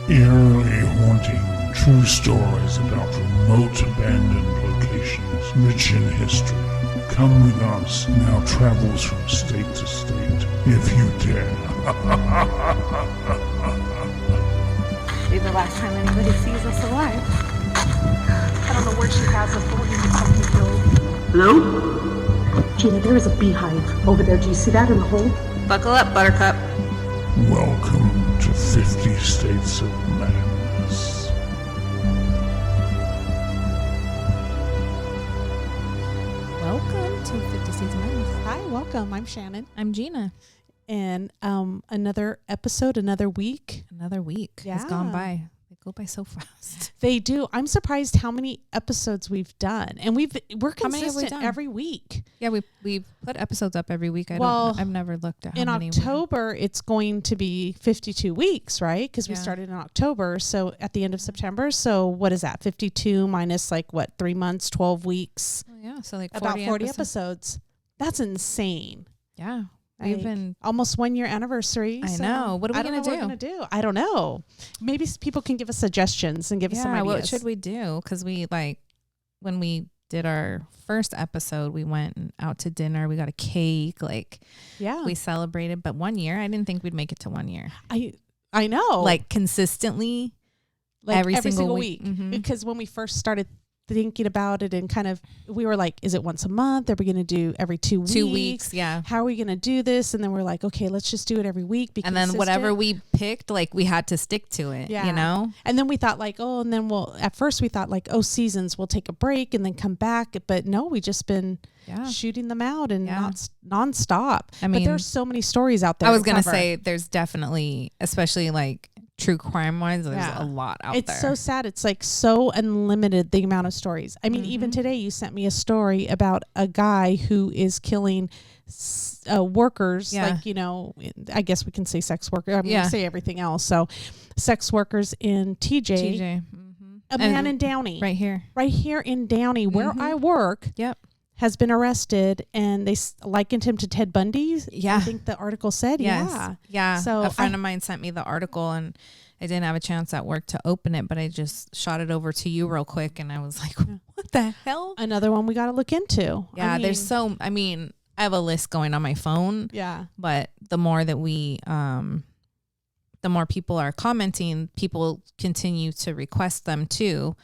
Eerily haunting true stories about remote abandoned locations rich in history. Come with us in our travels from state to state, if you dare. Be the last time anybody sees us alive. I don't know where she has us, but we're gonna get something killed. Hello? Gina, there is a beehive over there. Do you see that in the hole? Buckle up, Buttercup. Welcome to 50 States of Madness. Welcome to 50 States of Madness. Hi, welcome. I'm Shannon. I'm Gina. And another episode, another week. Another week has gone by. They go by so fast. They do. I'm surprised how many episodes we've done. And we're consistent every week. Yeah, we put episodes up every week. I've never looked at how many. In October, it's going to be 52 weeks, right? Because we started in October. So at the end of September. So what is that? 52 minus 3 months, 12 weeks. Oh, yeah. So about 40 episodes. That's insane. Yeah. We've been almost 1 year anniversary. I know. What are we going to do? I don't know. Maybe people can give us suggestions and give us some ideas. What should we do? Because when we did our first episode, we went out to dinner. We got a cake. We celebrated. But 1 year, I didn't think we'd make it to 1 year. I know. Consistently, every single week. Mm-hmm. Because when we first started thinking about it and kind of, we were like, is it once a month? Are we going to do every 2 weeks? 2 weeks, yeah. How are we going to do this? And then we're like, okay, let's just do it every week. And then whatever we picked, we had to stick to it, you know? And then we thought at first we thought seasons, we'll take a break and then come back. But no, we just been shooting them out and not nonstop. I mean, but there's so many stories out there. I was going to say there's definitely, especially true crime wise, there's a lot out there. It's so sad. It's so unlimited, the amount of stories. I mean, even today you sent me a story about a guy who is killing workers, I guess we can say sex worker. I mean, we say everything else. So sex workers in TJ. Mm-hmm. A man in Downey. Right here in Downey, where I work. Yep. Has been arrested, and they likened him to Ted Bundy. Yeah. I think the article said, Yeah. So a friend of mine sent me the article, and I didn't have a chance at work to open it, but I just shot it over to you real quick, and I was like, what the hell? Another one we got to look into. Yeah, I have a list going on my phone. Yeah. But the more that the more people are commenting, people continue to request them too.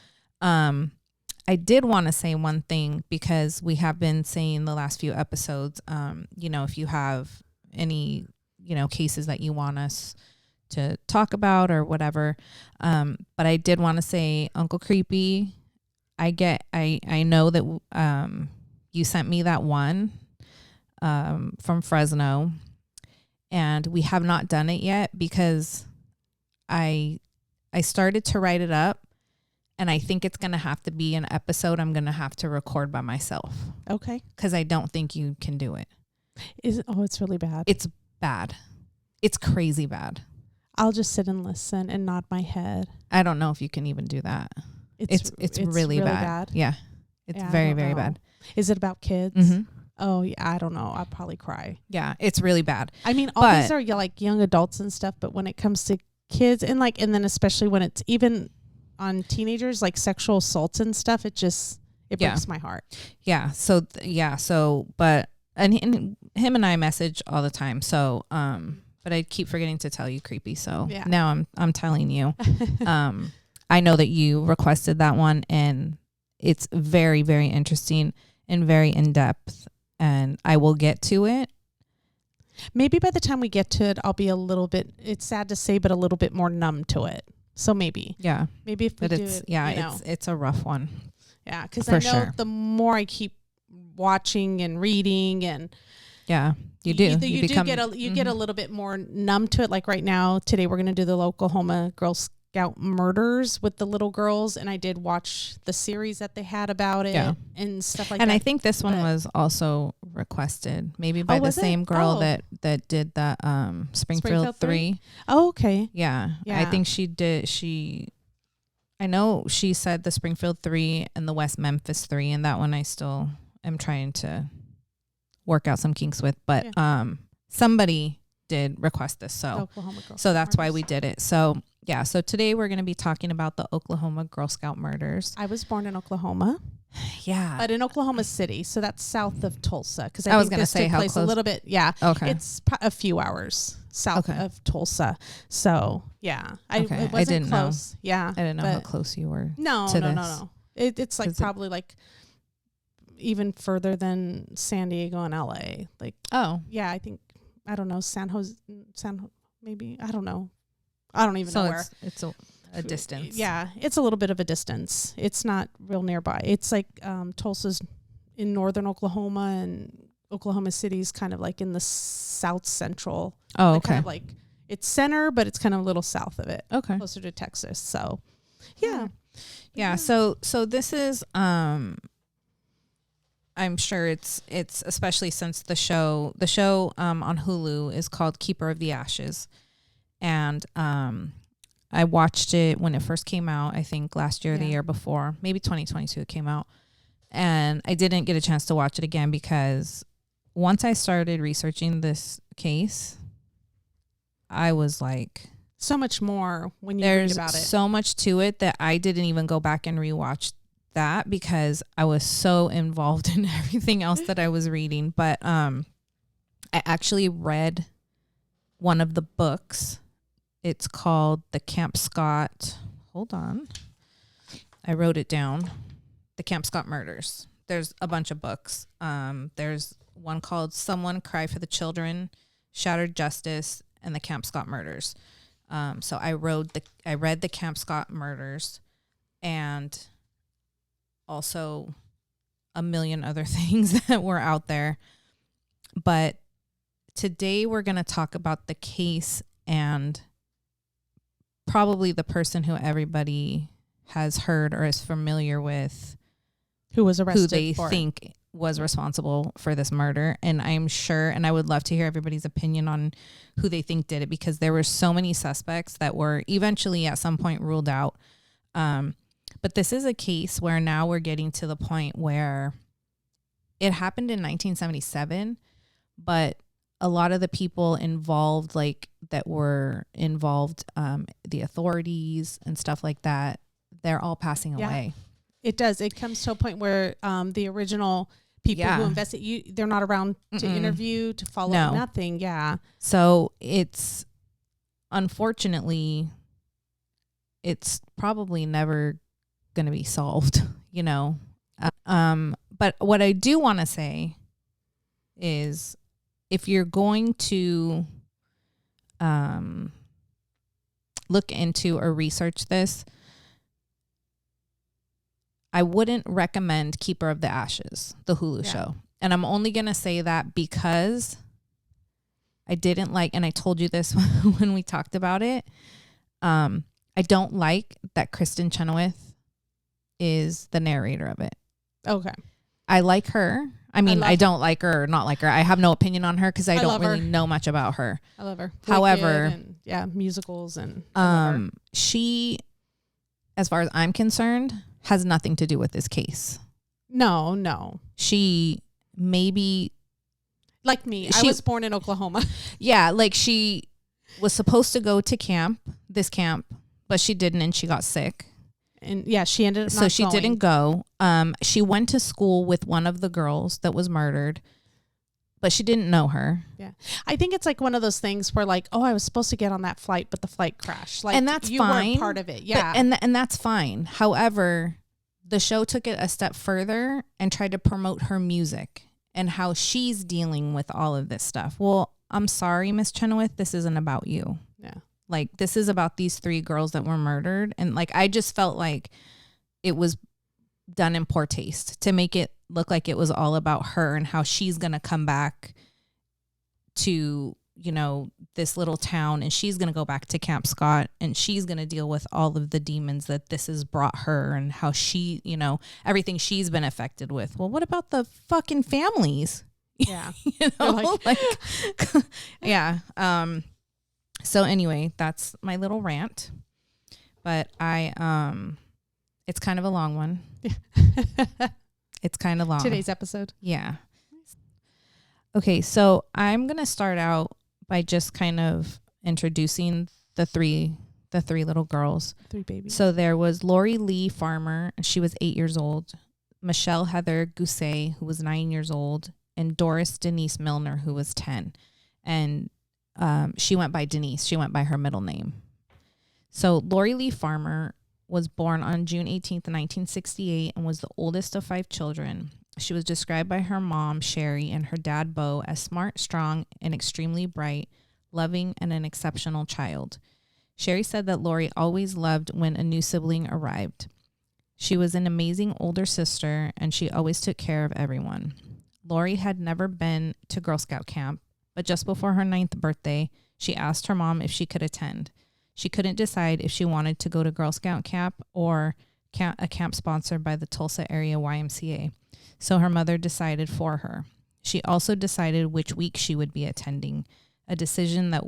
I did want to say one thing, because we have been saying the last few episodes, if you have any, cases that you want us to talk about or whatever. But I did want to say, Uncle Creepy, I know that you sent me that one from Fresno, and we have not done it yet because I started to write it up. And I think it's going to have to be an episode I'm going to have to record by myself. Okay. Because I don't think you can do it. Is it? Oh, it's really bad. It's bad. It's crazy bad. I'll just sit and listen and nod my head. I don't know if you can even do that. It's really bad. Yeah. It's very, very bad. Is it about kids? Mm-hmm. Oh, yeah. I don't know. I'll probably cry. Yeah. It's really bad. I mean, all these are young adults and stuff. But when it comes to kids and then especially when it's even on teenagers, sexual assaults and stuff, it breaks my heart. Yeah. But him and I message all the time. So, but I keep forgetting to tell you, Creepy. So now I'm telling you. I know that you requested that one, and it's very, very interesting and very in depth, and I will get to it. Maybe by the time we get to it, I'll be a little bit, it's sad to say, but a little bit more numb to it. So maybe. Yeah. Maybe if we do it. Yeah, it's a rough one. Yeah, because I know the more I keep watching and reading and you do. You get a little bit more numb to it. Like right now, today we're going to do the Oklahoma Girl Scout murders with the little girls, and I did watch the series that they had about it and stuff like that. And I think this one was also requested, maybe by the same girl that did the Springfield 3. Oh, okay. Yeah. I think she did. I know she said the Springfield 3 and the West Memphis 3, and that one I still am trying to work out some kinks with, but somebody did request this, so that's why we did it. So Yeah, so today we're going to be talking about the Oklahoma Girl Scout murders. I was born in Oklahoma. Yeah. But in Oklahoma City, so that's south of Tulsa. Because I was going to say how close. A little bit, yeah. Okay. It's a few hours south of Tulsa. So, yeah. It wasn't I didn't close. know. Yeah. I didn't know how close you were. No. It's like probably like even further than San Diego and LA. Like, yeah, I think, I don't know, San Jose, maybe, I don't know. I don't even know where. It's a distance. Yeah, it's a little bit of a distance. It's not real nearby. It's like Tulsa's in northern Oklahoma, and Oklahoma City's kind of like in the south central. Oh, okay. Kind of like it's center, but it's kind of a little south of it. Okay. Closer to Texas. So, yeah. Yeah. So this is I'm sure it's especially since the show on Hulu is called Keeper of the Ashes. And I watched it when it first came out, I think last year or the year before, maybe 2022 it came out. And I didn't get a chance to watch it again because once I started researching this case, I was like... So much more when you read about it. There's so much to it that I didn't even go back and rewatch that because I was so involved in everything else that I was reading. But I actually read one of the books. It's called The Camp Scott. Hold on. I wrote it down. The Camp Scott Murders. There's a bunch of books. There's one called Someone Cry for the Children, Shattered Justice, and The Camp Scott Murders. So I read The Camp Scott Murders and also a million other things that were out there. But today we're going to talk about the case and probably the person who everybody has heard or is familiar with, who was arrested, who they think was responsible for this murder. And I'm sure, and I would love to hear everybody's opinion on who they think did it, because there were so many suspects that were eventually at some point ruled out. But this is a case where now we're getting to the point where it happened in 1977, but a lot of the people involved, like that were involved, the authorities and stuff like that, they're all passing away. It does. It comes to a point where the original people who invested, they're not around to interview, to follow up, nothing. Yeah. So it's, unfortunately, it's probably never going to be solved, you know. But what I do want to say is, if you're going to look into or research this, I wouldn't recommend Keeper of the Ashes, the Hulu show. And I'm only going to say that because I didn't like, and I told you this when we talked about it, I don't like that Kristen Chenoweth is the narrator of it. Okay. I like her. I mean, I don't like her or not like her. I have no opinion on her because I don't really know much about her. I love her. However, musicals and she, as far as I'm concerned, has nothing to do with this case. No. She maybe... Like me. I was born in Oklahoma. Yeah, like she was supposed to go to this camp, but she didn't, and she got sick. And she ended up not So she going. didn't go. She went to school with one of the girls that was murdered, but she didn't know her. Yeah. I think it's like one of those things where like, I was supposed to get on that flight, but the flight crashed. Like, and that's you fine. weren't part of it. Yeah. And that's fine. However, the show took it a step further and tried to promote her music and how she's dealing with all of this stuff. Well, I'm sorry, Miss Chenoweth, this isn't about you. Yeah. Like, this is about these 3 girls that were murdered. And like, I just felt like it was done in poor taste to make it look like it was all about her and how she's going to come back to, you know, this little town, and she's going to go back to Camp Scott, and she's going to deal with all of the demons that this has brought her, and how she, you know, everything she's been affected with. Well, what about the fucking families? Yeah. You know, like yeah. So anyway, that's my little rant, but it's kind of a long one. It's kind of long. Today's episode. Yeah. Okay, so I'm going to start out by just kind of introducing the three the 3 little girls. 3 babies. So there was Lori Lee Farmer, and she was 8 years old. Michele Heather Guse, who was 9 years old, and Doris Denise Milner, who was 10. And she went by Denise. She went by her middle name. So Lori Lee Farmer was born on June 18th, 1968, and was the oldest of 5 children. She was described by her mom, Sherry, and her dad, Bo, as smart, strong, and extremely bright, loving, and an exceptional child. Sherry said that Lori always loved when a new sibling arrived. She was an amazing older sister, and she always took care of everyone. Lori had never been to Girl Scout camp, but just before her 9th birthday, she asked her mom if she could attend. She couldn't decide if she wanted to go to Girl Scout camp or a camp sponsored by the Tulsa area YMCA. So her mother decided for her. She also decided which week she would be attending, a decision that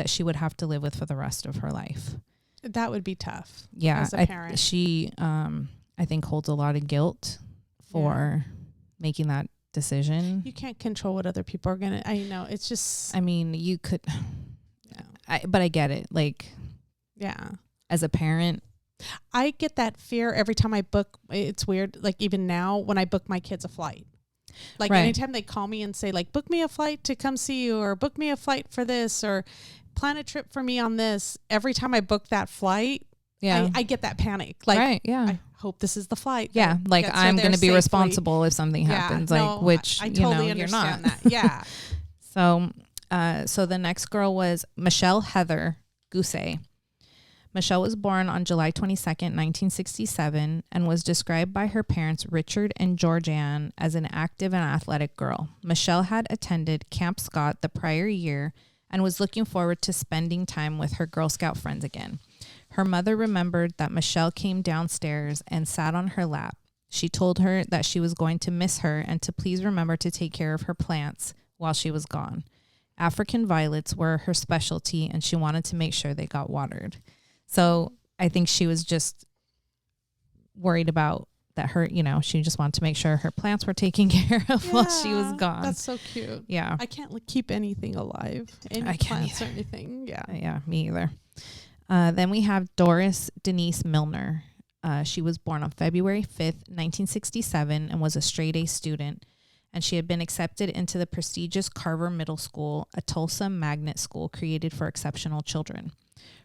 she would have to live with for the rest of her life. That would be tough. Yeah, as a parent. She I think holds a lot of guilt for making that decision. You can't control what other people are gonna. I know it's just. I mean, you could. But I get it. Like, yeah, as a parent, I get that fear every time I book. It's weird. Like even now when I book my kids a flight, like anytime they call me and say like, book me a flight to come see you, or book me a flight for this, or plan a trip for me on this. Every time I book that flight, I get that panic. Like, I hope this is the flight. Yeah. Like I'm going to be responsible if something happens, which I totally you're understand not. that. Yeah. So the next girl was Michele Heather Guse. Michele was born on July 22nd, 1967, and was described by her parents, Richard and Georgianne, as an active and athletic girl. Michele had attended Camp Scott the prior year and was looking forward to spending time with her Girl Scout friends again. Her mother remembered that Michele came downstairs and sat on her lap. She told her that she was going to miss her and to please remember to take care of her plants while she was gone. African violets were her specialty, and she wanted to make sure they got watered. So I think she was just worried about that she just wanted to make sure her plants were taken care of while she was gone. That's so cute. Yeah. I can't keep anything alive. Any plants or anything. Yeah. Yeah, me either. Then we have Doris Denise Milner. She was born on February 5th, 1967, and was a straight-A student. And she had been accepted into the prestigious Carver Middle School, a Tulsa magnet school created for exceptional children.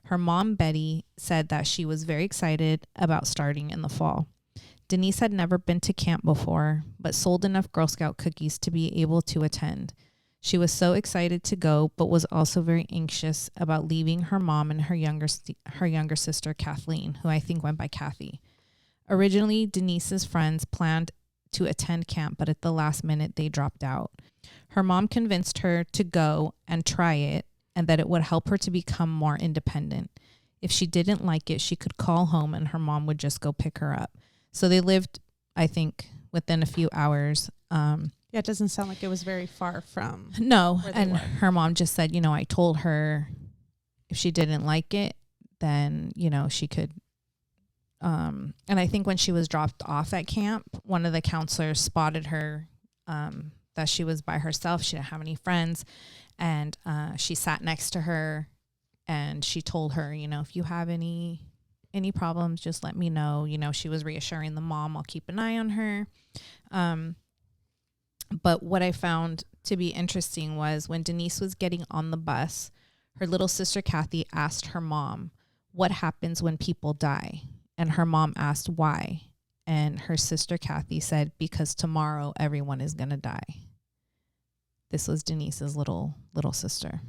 Her mom, Betty, said that she was very excited about starting in the fall. Denise had never been to camp before, but sold enough Girl Scout cookies to be able to attend. She was so excited to go, but was also very anxious about leaving her mom and her younger sister, Kathleen, who I think went by Kathy. Originally, Denise's friends planned to attend camp, but at the last minute, they dropped out. Her mom convinced her to go and try it, and that it would help her to become more independent. If she didn't like it, she could call home and her mom would just go pick her up. So they lived, I think, within a few hours. It doesn't sound like it was very far from. No, and her mom just said, I told her if she didn't like it, then, she could. And I think when she was dropped off at camp, one of the counselors spotted her, that she was by herself. She didn't have any friends. And she sat next to her and she told her, if you have any problems, just let me know. She was reassuring the mom, I'll keep an eye on her. But what I found to be interesting was when Denise was getting on the bus, her little sister Kathy asked her mom, what happens when people die? And her mom asked why. And her sister Kathy said, because tomorrow everyone is going to die. This was Denise's little sister.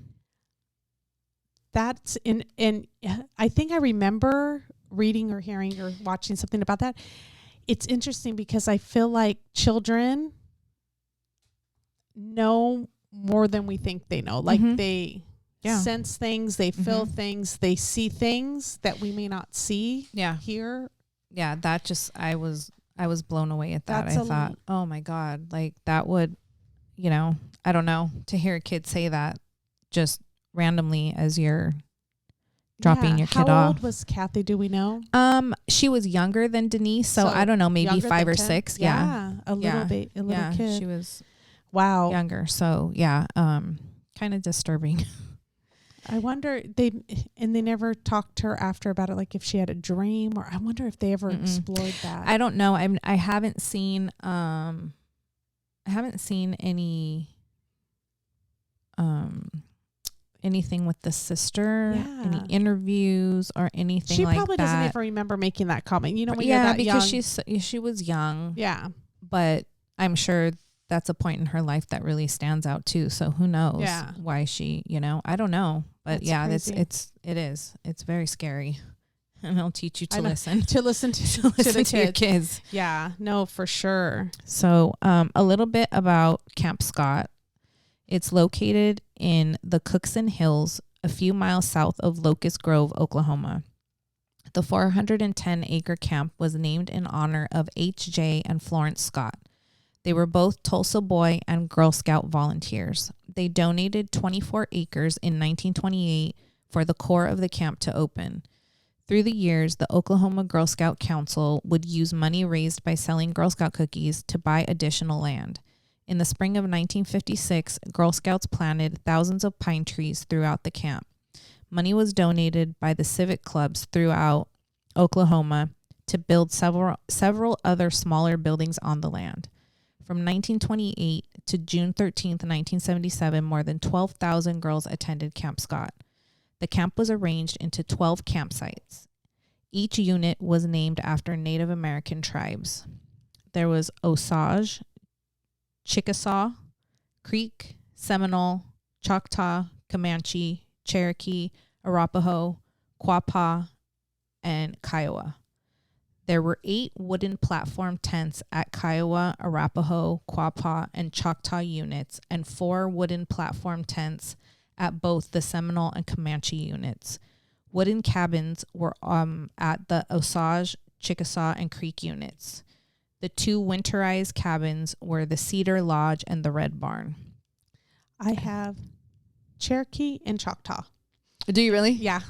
That's I think I remember reading or hearing or watching something about that. It's interesting because I feel like children know more than we think they know. Like they sense things, they feel things, they see things that we may not see here. Yeah, that just I was blown away at that. I thought, oh my God, like that would, I don't know, to hear a kid say that just randomly as you're dropping your kid off. How old was Kathy? Do we know? She was younger than Denise, so I don't know, maybe 5 or 6. Yeah, a little bit, a little kid. She was younger. So kind of disturbing. I wonder they never talked to her after about it, like if she had a dream, or I wonder if they ever explored that. I don't know. I haven't seen any anything with the sister, any interviews or anything she like that. She probably doesn't even remember making that comment. You know, when you're that because young. She was young. Yeah. But I'm sure that's a point in her life that really stands out too. So who knows why she, I don't know. But that's it's very scary. And it'll teach you to listen to the your kids. Yeah, no, for sure. So a little bit about Camp Scott. It's located in the Cookson Hills, a few miles south of Locust Grove, Oklahoma. The 410-acre camp was named in honor of H.J. and Florence Scott. They were both Tulsa Boy and Girl Scout volunteers. They donated 24 acres in 1928 for the core of the camp to open. Through the years, the Oklahoma Girl Scout Council would use money raised by selling Girl Scout cookies to buy additional land. In the spring of 1956, Girl Scouts planted thousands of pine trees throughout the camp. Money was donated by the civic clubs throughout Oklahoma to build several other smaller buildings on the land. From 1928 to June 13th, 1977, more than 12,000 girls attended Camp Scott. The camp was arranged into 12 campsites. Each unit was named after Native American tribes. There was Osage, Chickasaw, Creek, Seminole, Choctaw, Comanche, Cherokee, Arapaho, Quapaw, and Kiowa. There were 8 wooden platform tents at Kiowa, Arapaho, Quapaw, and Choctaw units, and 4 wooden platform tents at both the Seminole and Comanche units. Wooden cabins were at the Osage, Chickasaw, and Creek units. The 2 winterized cabins were the Cedar Lodge and the Red Barn. I have Cherokee and Choctaw. Do you really? Yeah.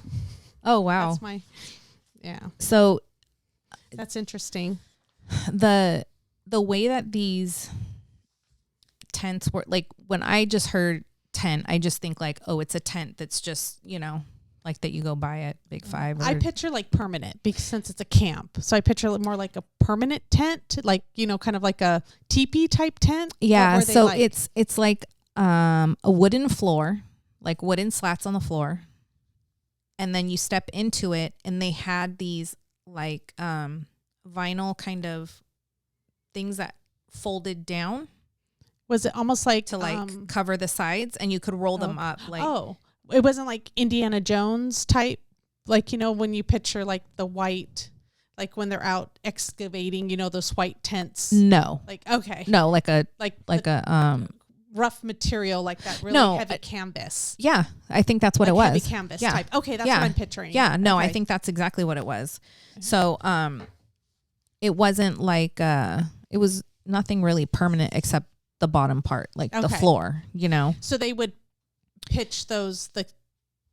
Oh, wow. That's So that's interesting. The way that these tents were, like when I just heard tent, I just think like, oh, it's a tent that's just, like that you go buy at Big Five. I picture like permanent because since it's a camp. So I picture more like a permanent tent, like, kind of like a teepee type tent. Yeah. So it's like a wooden floor, like wooden slats on the floor. And then you step into it and they had these like vinyl kind of things that folded down. Was it almost like to like cover the sides and you could roll them up like it wasn't like Indiana Jones type, like when you picture like the white, like when they're out excavating, those white tents. No. Like okay. No, like a rough material, like that really heavy canvas. Yeah, I think that's what like it was. Heavy canvas type. Okay, that's what I'm picturing. Yeah, no, okay. I think that's exactly what it was. So it wasn't like it was nothing really permanent except the bottom part, like the floor, So they would pitch the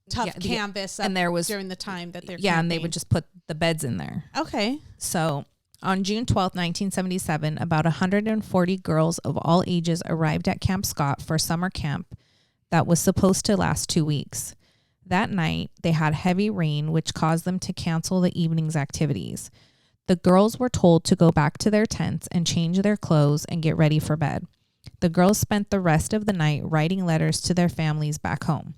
tough canvas up and there was during the time that they're camping. And they would just put the beds in there. Okay. So on June 12th, 1977, about 140 girls of all ages arrived at Camp Scott for summer camp that was supposed to last 2 weeks. That night, they had heavy rain, which caused them to cancel the evening's activities. The girls were told to go back to their tents and change their clothes and get ready for bed. The girls spent the rest of the night writing letters to their families back home.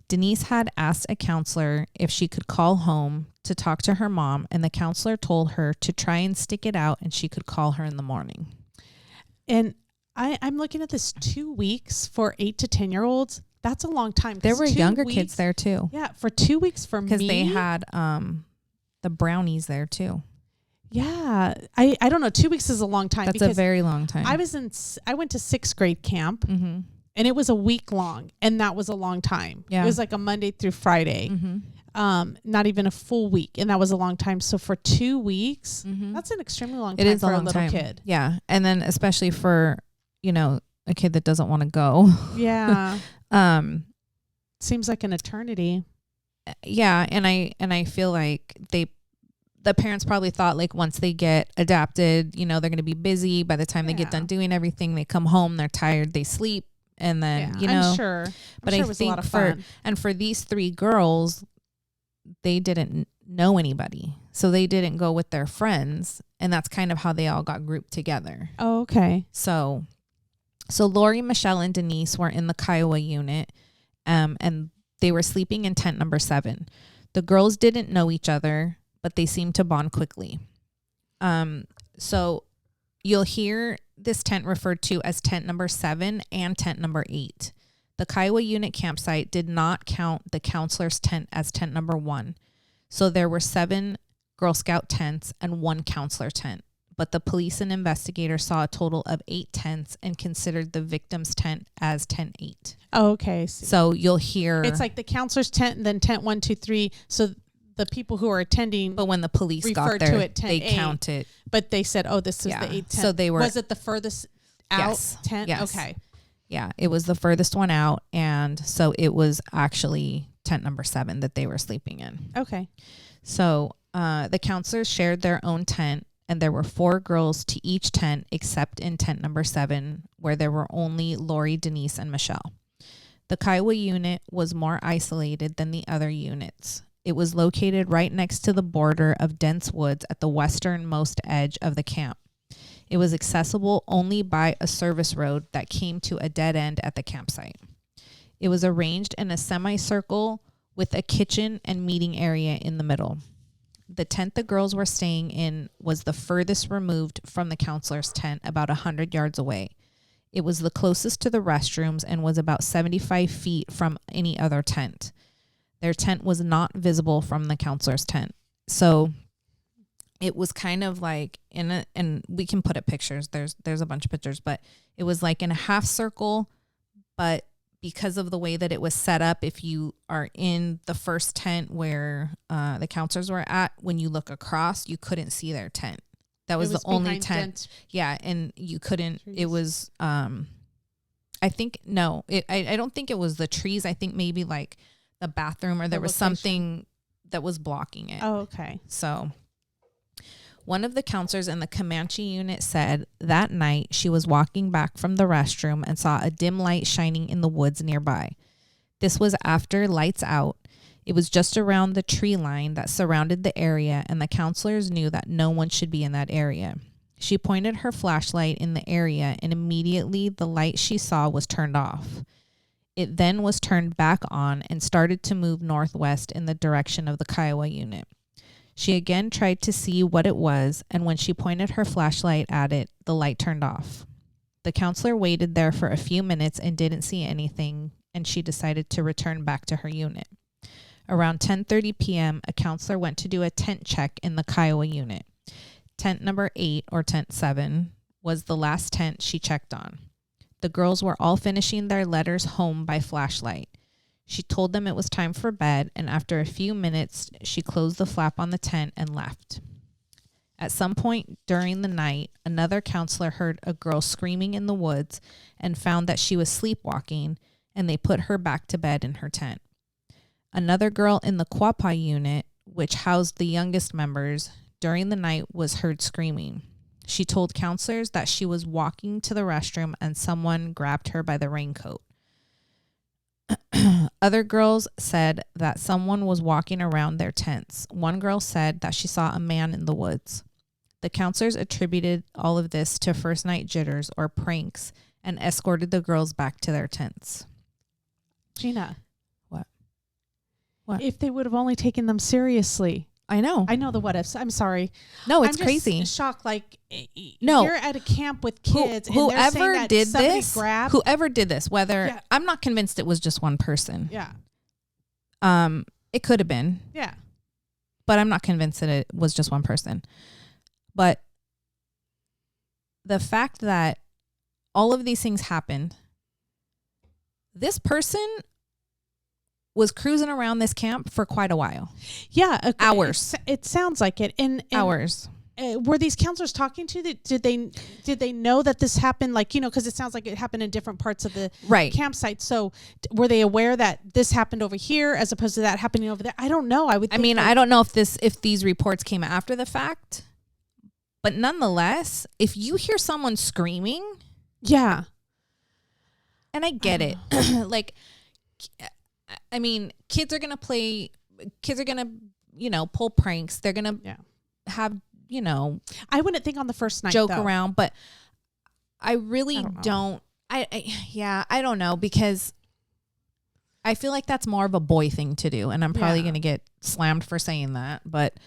Denise had asked a counselor if she could call home to talk to her mom, and the counselor told her to try and stick it out and she could call her in the morning. And I'm looking at this 2 weeks for 8 to 10-year-olds. That's a long time. There were younger kids there too. Yeah, for 2 weeks for me. Because they had the brownies there too. Yeah. I don't know. 2 weeks is a long time. That's a very long time. I went to 6th grade camp. Mm-hmm. And it was a week long, and that was a long time. Yeah. It was like a Monday through Friday, not even a full week, and that was a long time. So for 2 weeks, that's an extremely long time for a little kid. Yeah, and then especially for a kid that doesn't want to go. Yeah. Seems like an eternity. Yeah, and I feel like the parents probably thought like once they get adapted, they're going to be busy. By the time they get done doing everything, they come home, they're tired, they sleep. And then, I'm sure. But it was a lot of fun. For these 3 girls, they didn't know anybody. So they didn't go with their friends. And that's kind of how they all got grouped together. Oh, okay. So Lori, Michelle, and Denise were in the Kiowa unit, and they were sleeping in tent number 7. The girls didn't know each other, but they seemed to bond quickly. So you'll hear this tent referred to as tent number 7 and tent number 8. The Kiowa unit campsite did not count the counselor's tent as tent number 1. So there were 7 Girl Scout tents and 1 counselor tent. But the police and investigators saw a total of 8 tents and considered the victim's tent as tent 8. Oh, okay. So you'll hear... It's like the counselor's tent and then tent 1, 2, 3. So the people who are attending... But when the police got there, they count it. But they said, oh, this is the 8th tent. So they were... Was it the furthest out tent? Yes. Okay. Yeah, it was the furthest one out. And so it was actually tent number 7 that they were sleeping in. Okay. So the counselors shared their own tent, and there were 4 girls to each tent except in tent number 7, where there were only Lori, Denise, and Michelle. The Kiowa unit was more isolated than the other units. It was located right next to the border of dense woods at the westernmost edge of the camp. It was accessible only by a service road that came to a dead end at the campsite. It was arranged in a semicircle with a kitchen and meeting area in the middle. The tent the girls were staying in was the furthest removed from the counselor's tent, about 100 yards away. It was the closest to the restrooms and was about 75 feet from any other tent. Their tent was not visible from the counselor's tent. So it was kind of like and we can put up pictures. There's a bunch of pictures, but it was like in a half circle, but because of the way that it was set up, if you are in the first tent where the counselors were at, when you look across, you couldn't see their tent. That was the only tent. Yeah, and you couldn't. Trees. It was, I think, no, I don't think it was the trees. I think maybe like the bathroom or there was something that was blocking it. Oh, okay. So one of the counselors in the Comanche unit said that night she was walking back from the restroom and saw a dim light shining in the woods nearby. This was after lights out. It was just around the tree line that surrounded the area, and the counselors knew that no one should be in that area. She pointed her flashlight in the area, and immediately the light she saw was turned off. It then was turned back on and started to move northwest in the direction of the Kiowa unit. She again tried to see what it was, and when she pointed her flashlight at it, the light turned off. The counselor waited there for a few minutes and didn't see anything, and she decided to return back to her unit. Around 10:30 p.m., a counselor went to do a tent check in the Kiowa unit. Tent number 8, or tent 7, was the last tent she checked on. The girls were all finishing their letters home by flashlight. She told them it was time for bed, and after a few minutes, she closed the flap on the tent and left. At some point during the night, another counselor heard a girl screaming in the woods and found that she was sleepwalking, and they put her back to bed in her tent. Another girl in the Quapaw unit, which housed the youngest members, during the night was heard screaming. She told counselors that she was walking to the restroom and someone grabbed her by the raincoat. Other girls said that someone was walking around their tents. One girl said that she saw a man in the woods. The counselors attributed all of this to first night jitters or pranks and escorted the girls back to their tents. Gina. What? If they would have only taken them seriously. I know the what ifs. I'm sorry. No, it's I'm crazy. Just shocked. Like, no, you're at a camp with kids. Whoever did this, whether I'm not convinced it was just one person. Yeah. It could have been. Yeah. But I'm not convinced that it was just one person. But the fact that all of these things happened, this person was cruising around this camp for quite a while. Yeah. Hours. It sounds like it. And hours. Were these counselors talking to you? Did they know that this happened? Like, because it sounds like it happened in different parts of the campsite. So were they aware that this happened over here as opposed to that happening over there? I don't know. I don't know if these reports came after the fact, but nonetheless, if you hear someone screaming. Yeah. And I get it. Like, I mean, kids are going to, pull pranks. They're going to have, I wouldn't think on the first night, joke though. around, but I really don't. I don't know, because I feel like that's more of a boy thing to do. And I'm probably going to get slammed for saying that, but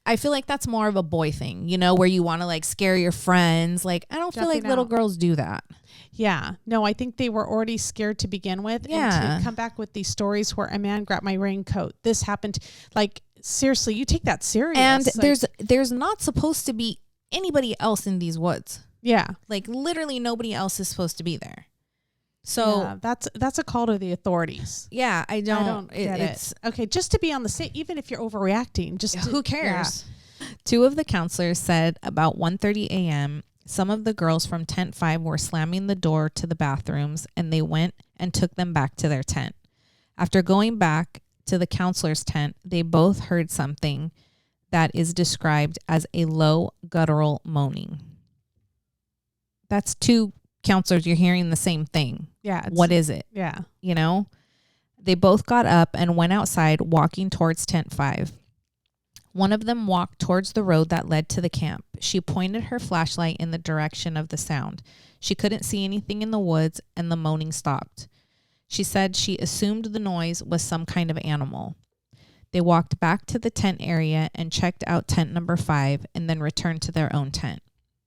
I feel like that's more of a boy thing, where you want to like scare your friends. Like, I don't feel like little girls do that. Yeah. No, I think they were already scared to begin with. Yeah. And to come back with these stories where a man grabbed my raincoat, this happened. Like, seriously, you take that serious. And like, there's not supposed to be anybody else in these woods. Yeah. Like, literally nobody else is supposed to be there. So that's a call to the authorities. Yeah, I don't get it. Okay, just to be on the safe, even if you're overreacting, who cares? Yeah. 2 of the counselors said about 1:30 a.m., some of the girls from tent 5 were slamming the door to the bathrooms, and they went and took them back to their tent. After going back to the counselor's tent, they both heard something that is described as a low guttural moaning. That's 2 counselors. You're hearing the same thing. Yeah. What is it? Yeah. They both got up and went outside, walking towards tent 5. One of them walked towards the road that led to the camp. She pointed her flashlight in the direction of the sound. She couldn't see anything in the woods, and the moaning stopped. She said she assumed the noise was some kind of animal. They walked back to the tent area and checked out tent number 5, and then returned to their own tent.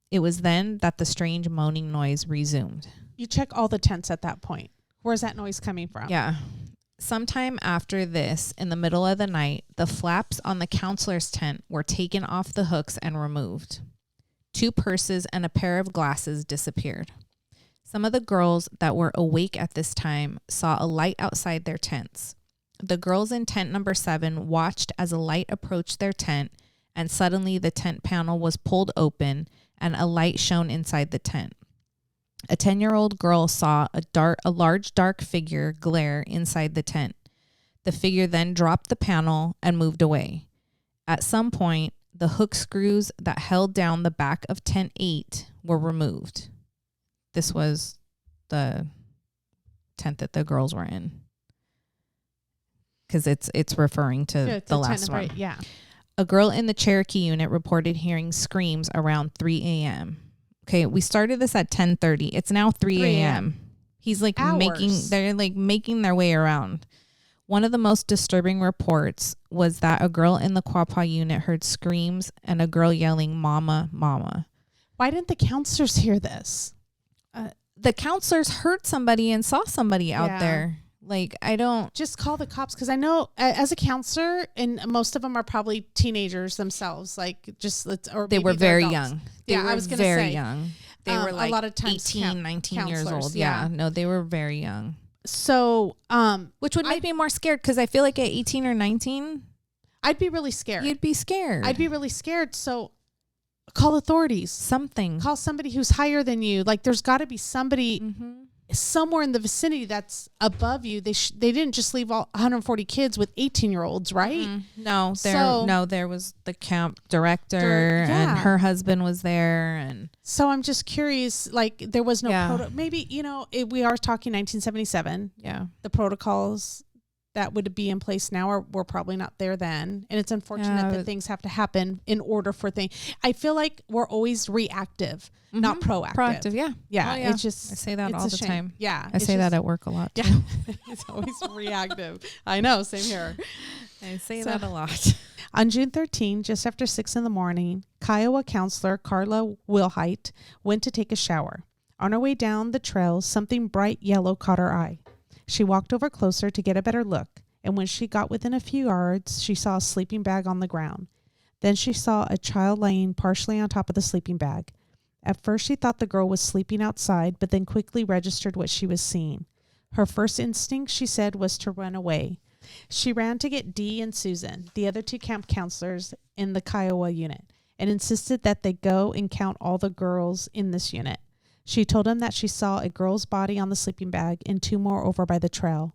It was then that the strange moaning noise resumed. You check all the tents at that point. Where's that noise coming from? Yeah. Sometime after this, in the middle of the night, the flaps on the counselor's tent were taken off the hooks and removed. 2 purses and a pair of glasses disappeared. Some of the girls that were awake at this time saw a light outside their tents. The girls in tent number 7 watched as a light approached their tent, and suddenly the tent panel was pulled open and a light shone inside the tent. A 10-year-old girl saw a large dark figure glare inside the tent. The figure then dropped the panel and moved away. At some point, the hook screws that held down the back of tent 8 were removed. This was the tent that the girls were in, because it's referring to the last one. Right, yeah. A girl in the Cherokee unit reported hearing screams around 3 a.m. Okay, we started this at 10:30. It's now 3 a.m. He's like they're making their way around. One of the most disturbing reports was that a girl in the Quapaw unit heard screams and a girl yelling, "Mama, mama." Why didn't the counselors hear this? The counselors heard somebody and saw somebody out there. Like, I don't... Just call the cops, because I know as a counselor, and most of them are probably teenagers themselves, they were very young. I was going to say. Very young. They were like a lot of times 18, 19 years old. Yeah. No, they were very young. So, which would make me more scared, because I feel like at 18 or 19... I'd be really scared. You'd be scared. I'd be really scared. So, call authorities. Something. Call somebody who's higher than you. Like, there's got to be somebody... somewhere in the vicinity that's above you. They didn't just leave all 140 kids with 18-year-olds, right? No, there was the camp director and her husband was there, and so I'm just curious. Like, there was no maybe we are talking 1977. Yeah, the protocols that would be in place now were probably not there then, and it's unfortunate that things have to happen in order for things. I feel like we're always reactive. Not proactive. Proactive, yeah. Yeah. Oh, yeah. It's just... I say that all the time. Yeah. I say that at work a lot, too. Yeah. It's always reactive. I know. Same here. I say that a lot. On June 13, just after 6 a.m, Kiowa counselor Carla Wilhite went to take a shower. On her way down the trail, something bright yellow caught her eye. She walked over closer to get a better look, and when she got within a few yards, she saw a sleeping bag on the ground. Then she saw a child laying partially on top of the sleeping bag. At first, she thought the girl was sleeping outside, but then quickly registered what she was seeing. Her first instinct, she said, was to run away. She ran to get Dee and Susan, the other 2 camp counselors in the Kiowa unit, and insisted that they go and count all the girls in this unit. She told them that she saw a girl's body on the sleeping bag and 2 more over by the trail.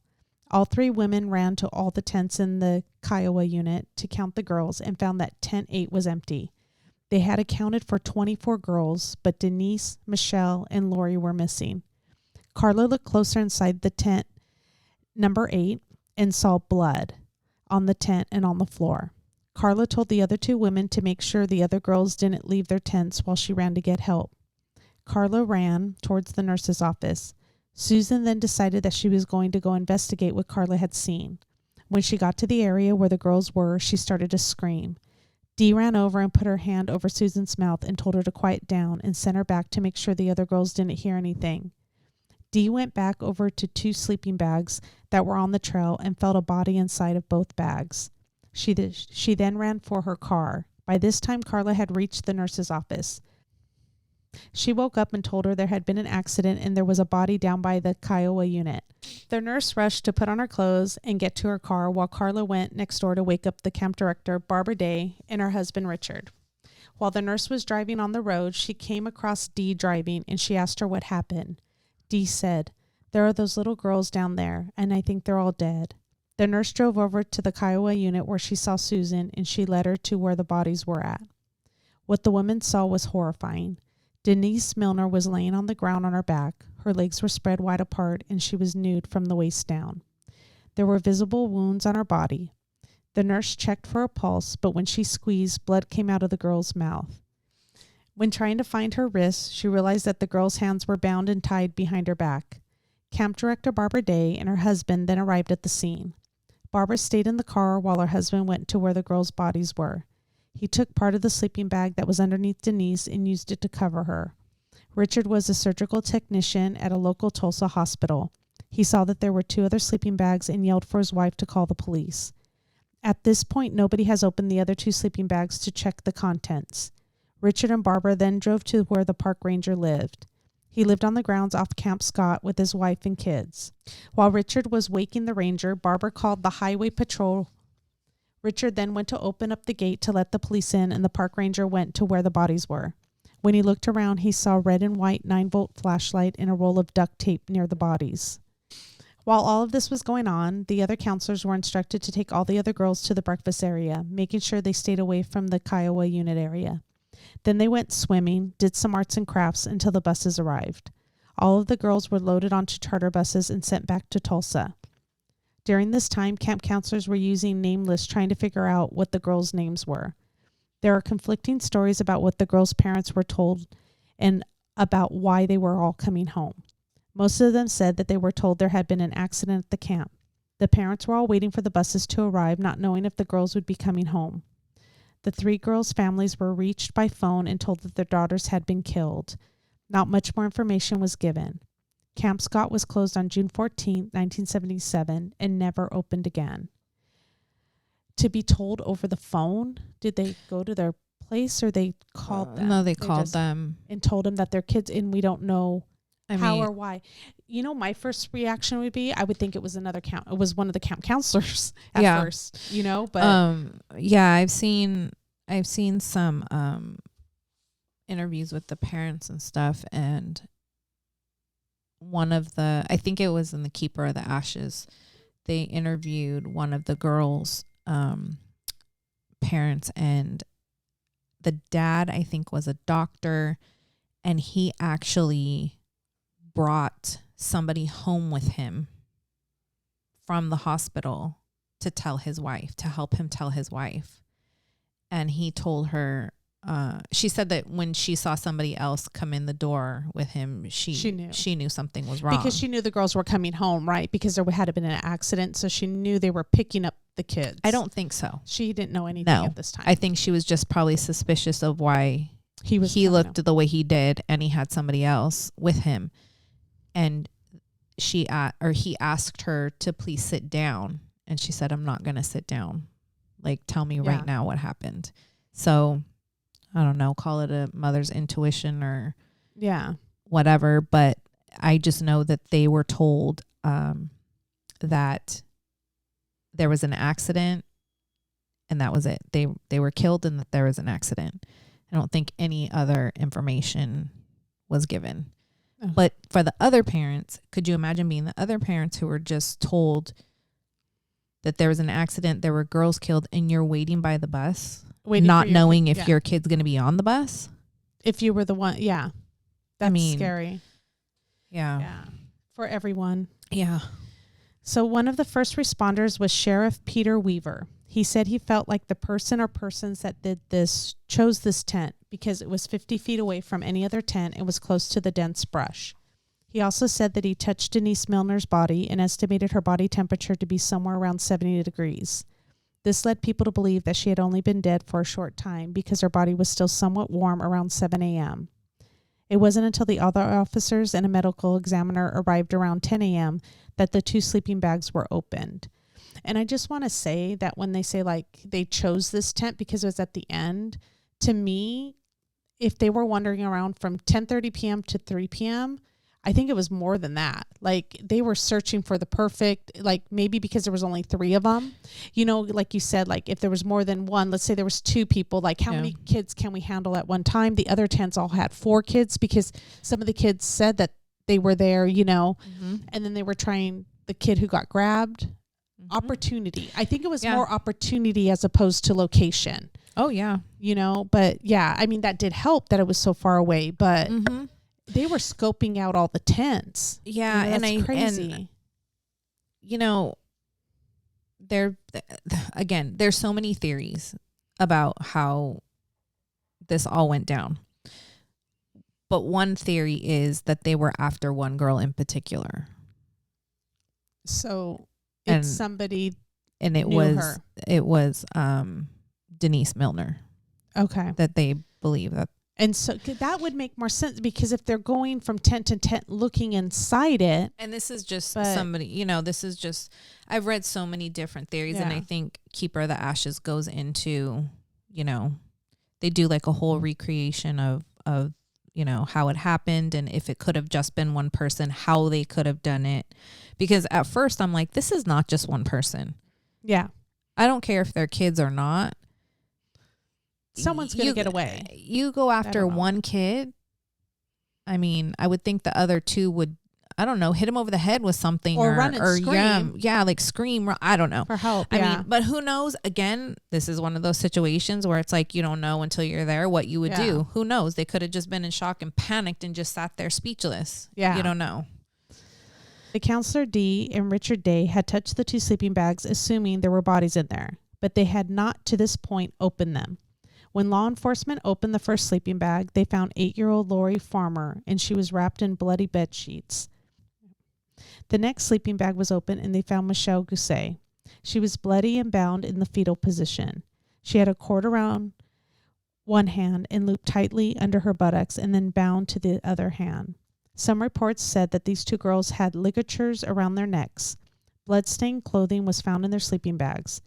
All 3 women ran to all the tents in the Kiowa unit to count the girls and found that tent 8 was empty. They had accounted for 24 girls, but Denise, Michele, and Lori were missing. Carla looked closer inside the tent number 8 and saw blood on the tent and on the floor. Carla told the other 2 women to make sure the other girls didn't leave their tents while she ran to get help. Carla ran towards the nurse's office. Susan then decided that she was going to go investigate what Carla had seen. When she got to the area where the girls were, she started to scream. Dee ran over and put her hand over Susan's mouth and told her to quiet down and sent her back to make sure the other girls didn't hear anything. Dee went back over to 2 sleeping bags that were on the trail and felt a body inside of both bags. She then ran for her car. By this time, Carla had reached the nurse's office. She woke up and told her there had been an accident and there was a body down by the Kiowa unit. The nurse rushed to put on her clothes and get to her car while Carla went next door to wake up the camp director, Barbara Day, and her husband, Richard. While the nurse was driving on the road, she came across Dee driving and she asked her what happened. Dee said, "There are those little girls down there, and I think they're all dead." The nurse drove over to the Kiowa unit where she saw Susan, and she led her to where the bodies were at. What the woman saw was horrifying. Denise Milner was laying on the ground on her back. Her legs were spread wide apart, and she was nude from the waist down. There were visible wounds on her body. The nurse checked for a pulse, but when she squeezed, blood came out of the girl's mouth. When trying to find her wrists, she realized that the girl's hands were bound and tied behind her back. Camp Director Barbara Day and her husband then arrived at the scene. Barbara stayed in the car while her husband went to where the girls' bodies were. He took part of the sleeping bag that was underneath Denise and used it to cover her. Richard was a surgical technician at a local Tulsa hospital. He saw that there were 2 other sleeping bags and yelled for his wife to call the police. At this point, nobody has opened the other 2 sleeping bags to check the contents. Richard and Barbara then drove to where the park ranger lived. He lived on the grounds off Camp Scott with his wife and kids. While Richard was waking the ranger, Barbara called the highway patrol. Richard then went to open up the gate to let the police in, and the park ranger went to where the bodies were. When he looked around, he saw a red and white 9-volt flashlight and a roll of duct tape near the bodies. While all of this was going on, the other counselors were instructed to take all the other girls to the breakfast area, making sure they stayed away from the Kiowa unit area. Then they went swimming, did some arts and crafts until the buses arrived. All of the girls were loaded onto charter buses and sent back to Tulsa. During this time, camp counselors were using name lists trying to figure out what the girls' names were. There are conflicting stories about what the girls' parents were told and about why they were all coming home. Most of them said that they were told there had been an accident at the camp. The parents were all waiting for the buses to arrive, not knowing if the girls would be coming home. The 3 girls' families were reached by phone and told that their daughters had been killed. Not much more information was given. Camp Scott was closed on June 14, 1977, and never opened again. To be told over the phone, did they go to their place or they called them? No, they called them. And told them that their kids, and we don't know how or why. You know, my first reaction would be, I would think it was another camp. It was one of the camp counselors at first, you know, but. Yeah, I've seen some interviews with the parents and stuff, and one of the, I think it was in the Keeper of the Ashes, they interviewed one of the girls' parents, and the dad, I think, was a doctor, and he actually brought somebody home with him from the hospital to tell his wife, to help him tell his wife. And he told her, she said that when she saw somebody else come in the door with him, she knew something was wrong. Because she knew the girls were coming home, right? Because there had been an accident, so she knew they were picking up the kids. I don't think so. She didn't know anything at this time. I think she was just probably suspicious of why he looked the way he did, and he had somebody else with him. And he asked her to please sit down, and she said, "I'm not going to sit down. Like, tell me right now what happened." So I don't know, call it a mother's intuition or whatever. But I just know that they were told that there was an accident, and that was it. They were killed, and that there was an accident. I don't think any other information was given. Oh. But for the other parents, could you imagine being the other parents who were just told that there was an accident, there were girls killed, and you're waiting by the bus, not knowing if your kid's going to be on the bus? If you were the one, that's scary. Yeah. for everyone. Yeah. So one of the first responders was Sheriff Peter Weaver. He said he felt like the person or persons that did this chose this tent because it was 50 feet away from any other tent and was close to the dense brush. He also said that he touched Denise Milner's body and estimated her body temperature to be somewhere around 70 degrees. This led people to believe that she had only been dead for a short time because her body was still somewhat warm around 7 a.m. It wasn't until the other officers and a medical examiner arrived around 10 a.m. that the 2 sleeping bags were opened. And I just want to say that when they say like they chose this tent because it was at the end, to me, if they were wandering around from 10:30 p.m. to 3 p.m., I think it was more than that. Like they were searching for the perfect, like maybe because there was only 3 of them, you know, like you said, like if there was more than one, let's say there was 2 people, like how many kids can we handle at one time? The other tents all had 4 kids because some of the kids said that they were there, you know, and then they were trying the kid who got grabbed. Opportunity. I think it was more opportunity as opposed to location. Oh yeah. You know, but yeah, I mean, that did help that it was so far away, but they were scoping out all the tents. Yeah. You know, that's crazy. And, you know, there's so many theories about how this all went down. But one theory is that they were after one girl in particular. So it's somebody, and it was Denise Milner. Okay. That they believe that. And so that would make more sense because if they're going from tent to tent looking inside it. And this is just somebody, you know, I've read so many different theories and I think Keeper of the Ashes goes into, you know, they do like a whole recreation of, you know, how it happened and if it could have just been one person, how they could have done it. Because at first I'm like, this is not just one person. Yeah. I don't care if they're kids or not. Someone's going to get away. You go after one kid. I mean, I would think the other 2 would, I don't know, hit him over the head with something or run and scream. Yeah, like scream. I don't know. For help. I mean, but who knows? Again, this is one of those situations where it's like you don't know until you're there what you would do. Who knows? They could have just been in shock and panicked and just sat there speechless. Yeah. You don't know. The Counselor D and Richard Day had touched the 2 sleeping bags, assuming there were bodies in there, but they had not to this point opened them. When law enforcement opened the first sleeping bag, they found 8-year-old Lori Farmer, and she was wrapped in bloody bed sheets. The next sleeping bag was opened, and they found Michele Guse. She was bloody and bound in the fetal position. She had a cord around one hand and looped tightly under her buttocks and then bound to the other hand. Some reports said that these 2 girls had ligatures around their necks. Bloodstained clothing was found in their sleeping bags.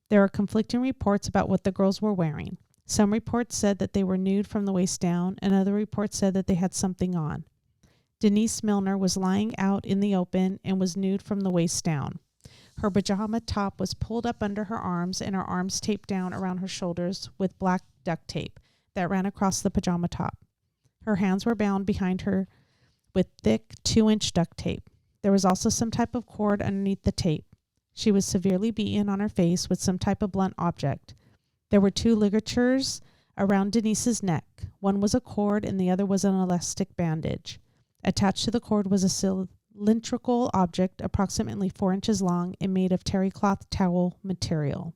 There are conflicting reports about what the girls were wearing. Some reports said that they were nude from the waist down, and other reports said that they had something on. Denise Milner was lying out in the open and was nude from the waist down. Her pajama top was pulled up under her arms and her arms taped down around her shoulders with black duct tape that ran across the pajama top. Her hands were bound behind her with thick 2-inch duct tape. There was also some type of cord underneath the tape. She was severely beaten on her face with some type of blunt object. There were 2 ligatures around Denise's neck. One was a cord and the other was an elastic bandage. Attached to the cord was a cylindrical object approximately 4 inches long and made of terry cloth towel material.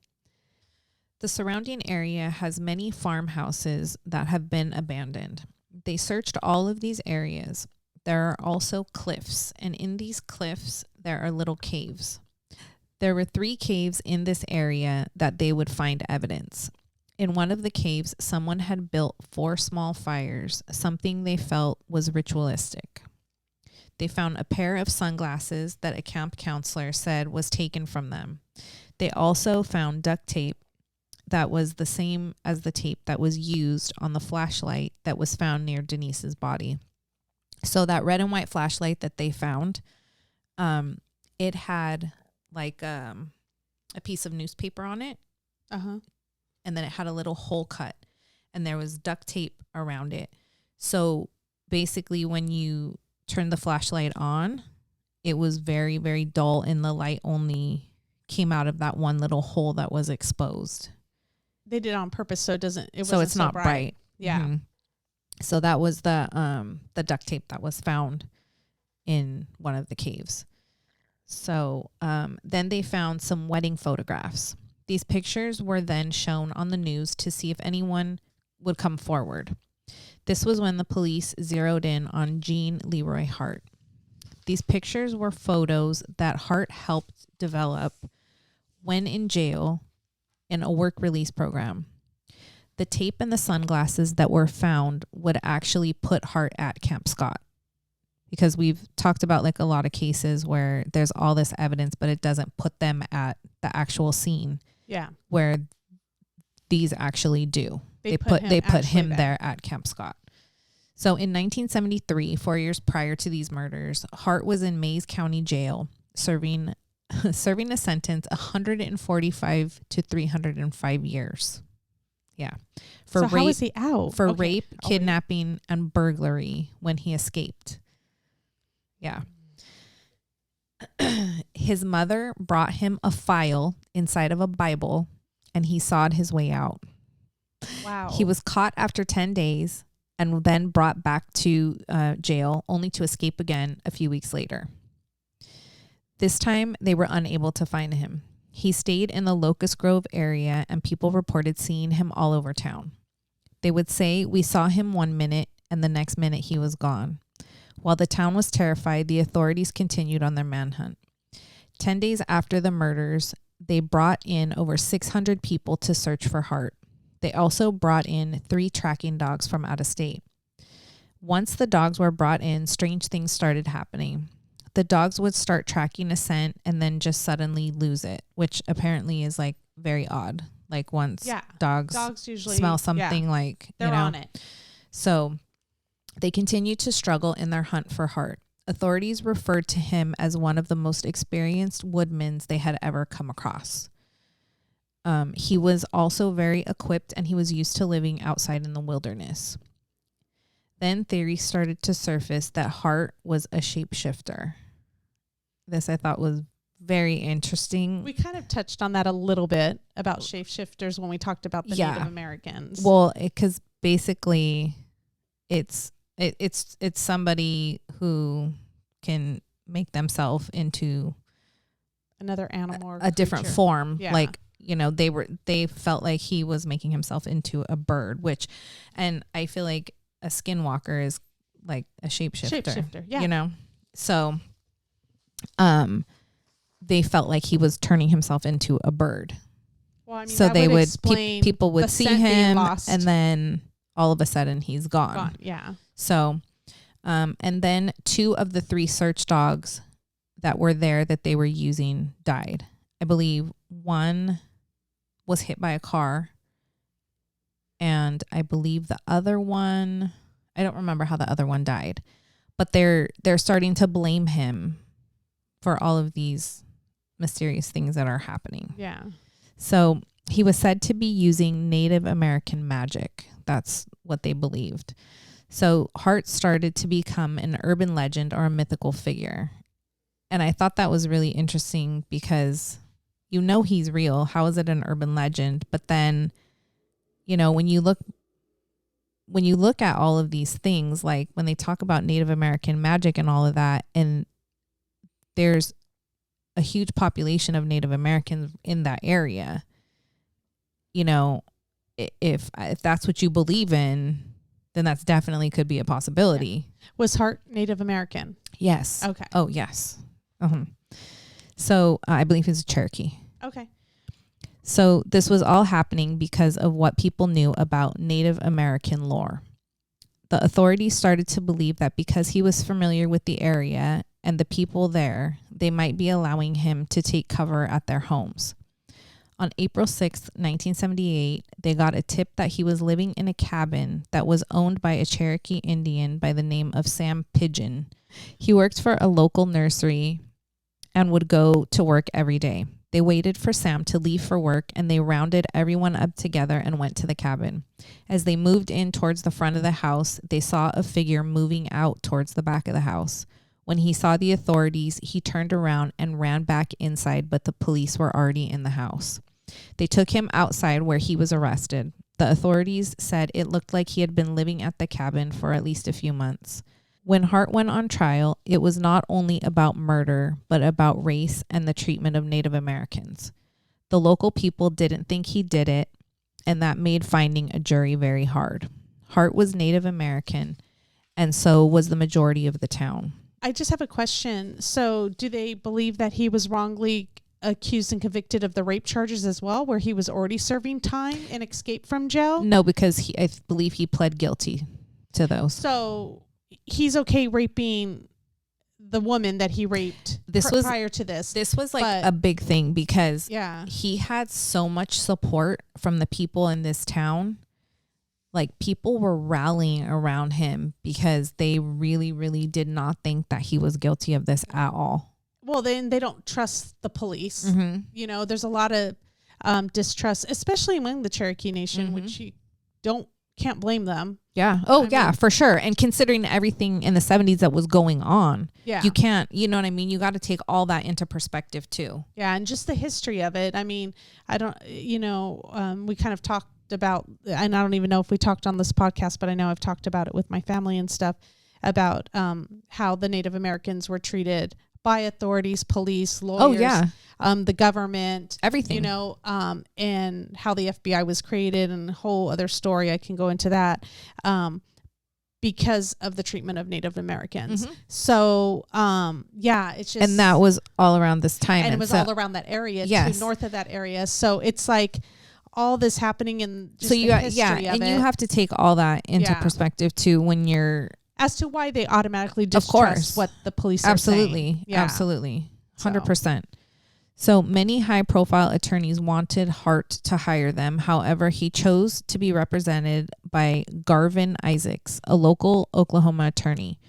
The surrounding area has many farmhouses that have been abandoned. They searched all of these areas. There are also cliffs, and in these cliffs, there are little caves. There were 3 caves in this area that they would find evidence. In one of the caves, someone had built 4 small fires, something they felt was ritualistic. They found a pair of sunglasses that a camp counselor said was taken from them. They also found duct tape that was the same as the tape that was used on the flashlight that was found near Denise's body. So that red and white flashlight that they found, it had like a piece of newspaper on it. And then it had a little hole cut and there was duct tape around it. So basically when you turned the flashlight on, it was very, very dull and the light only came out of that one little hole that was exposed. They did it on purpose so it's not bright. Yeah. So that was the duct tape that was found in one of the caves. So then they found some wedding photographs. These pictures were then shown on the news to see if anyone would come forward. This was when the police zeroed in on Gene Leroy Hart. These pictures were photos that Hart helped develop when in jail in a work release program. The tape and the sunglasses that were found would actually put Hart at Camp Scott, because we've talked about like a lot of cases where there's all this evidence, but it doesn't put them at the actual scene. Yeah. Where these actually do. They put him there at Camp Scott. So in 1973, 4 years prior to these murders, Hart was in Mays County Jail serving a sentence 145 to 305 years. Yeah. So how is he out? For rape, kidnapping, and burglary when he escaped. Yeah. His mother brought him a file inside of a Bible, and he sawed his way out. Wow. He was caught after 10 days and then brought back to jail, only to escape again a few weeks later. This time, they were unable to find him. He stayed in the Locust Grove area, and people reported seeing him all over town. They would say, "We saw him 1 minute, and the next minute he was gone." While the town was terrified, the authorities continued on their manhunt. 10 days after the murders, they brought in over 600 people to search for Hart. They also brought in 3 tracking dogs from out of state. Once the dogs were brought in, strange things started happening. The dogs would start tracking a scent and then just suddenly lose it, which apparently is like very odd. Like once dogs usually smell something, like, they're on it. So they continued to struggle in their hunt for Hart. Authorities referred to him as one of the most experienced woodmen they had ever come across. He was also very equipped, and he was used to living outside in the wilderness. Then theories started to surface that Hart was a shapeshifter. This I thought was very interesting. We kind of touched on that a little bit about shapeshifters when we talked about the Native Americans. Well, because basically it's somebody who can make themselves into another animal or a different form. Yeah. Like, you know, they felt like he was making himself into a bird, and I feel like a skinwalker is like a shapeshifter. Yeah. You know? So they felt like he was turning himself into a bird. Well, I mean, so they would people would see him, and then all of a sudden he's gone. Yeah. So and then 2 of the 3 search dogs that were there that they were using died. I believe one was hit by a car, and I believe the other one, I don't remember how the other one died, but they're starting to blame him for all of these mysterious things that are happening. Yeah. So he was said to be using Native American magic. That's what they believed. So Hart started to become an urban legend or a mythical figure. And I thought that was really interesting because, you know, he's real. How is it an urban legend? But then, you know, when you look at all of these things, like when they talk about Native American magic and all of that, and there's a huge population of Native Americans in that area, you know, if that's what you believe in, then that's definitely could be a possibility. Yeah. Was Hart Native American? Yes. Okay. Oh, yes. Uh-huh. So I believe he's a Cherokee. Okay. So this was all happening because of what people knew about Native American lore. The authorities started to believe that because he was familiar with the area and the people there, they might be allowing him to take cover at their homes. On April 6th, 1978, they got a tip that he was living in a cabin that was owned by a Cherokee Indian by the name of Sam Pigeon. He worked for a local nursery and would go to work every day. They waited for Sam to leave for work, and they rounded everyone up together and went to the cabin. As they moved in towards the front of the house, they saw a figure moving out towards the back of the house. When he saw the authorities, he turned around and ran back inside, but the police were already in the house. They took him outside where he was arrested. The authorities said it looked like he had been living at the cabin for at least a few months. When Hart went on trial, it was not only about murder, but about race and the treatment of Native Americans. The local people didn't think he did it, and that made finding a jury very hard. Hart was Native American, and so was the majority of the town. I just have a question. So do they believe that he was wrongly accused and convicted of the rape charges as well, where he was already serving time and escaped from jail? No, because I believe he pled guilty to those. So he's okay raping the woman that he raped prior to this. This was like a big thing because yeah, he had so much support from the people in this town. Like, people were rallying around him because they really, really did not think that he was guilty of this at all. Well, then they don't trust the police. Mm-hmm. You know, there's a lot of distrust, especially among the Cherokee Nation, Mm-hmm. which you can't blame them. Yeah. Oh, I mean, for sure. And considering everything in the 70s that was going on, yeah, you can't, you know what I mean? You got to take all that into perspective too. Yeah. And just the history of it. I mean, I don't, we kind of talked about, and I don't even know if we talked on this podcast, but I know I've talked about it with my family and stuff about how the Native Americans were treated by authorities, police, lawyers, the government, everything, and how the FBI was created, and a whole other story. I can go into that because of the treatment of Native Americans. Mm-hmm. So, it's just, and that was all around this time, and it was all around that area, yes, too, north of that area. So it's like all this happening in just the history of it. You have to take all that into perspective too when you're. As to why they automatically distrust what the police are saying. Yeah. Absolutely. 100%. So many high-profile attorneys wanted Hart to hire them. However, he chose to be represented by Garvin Isaacs, a local Oklahoma attorney.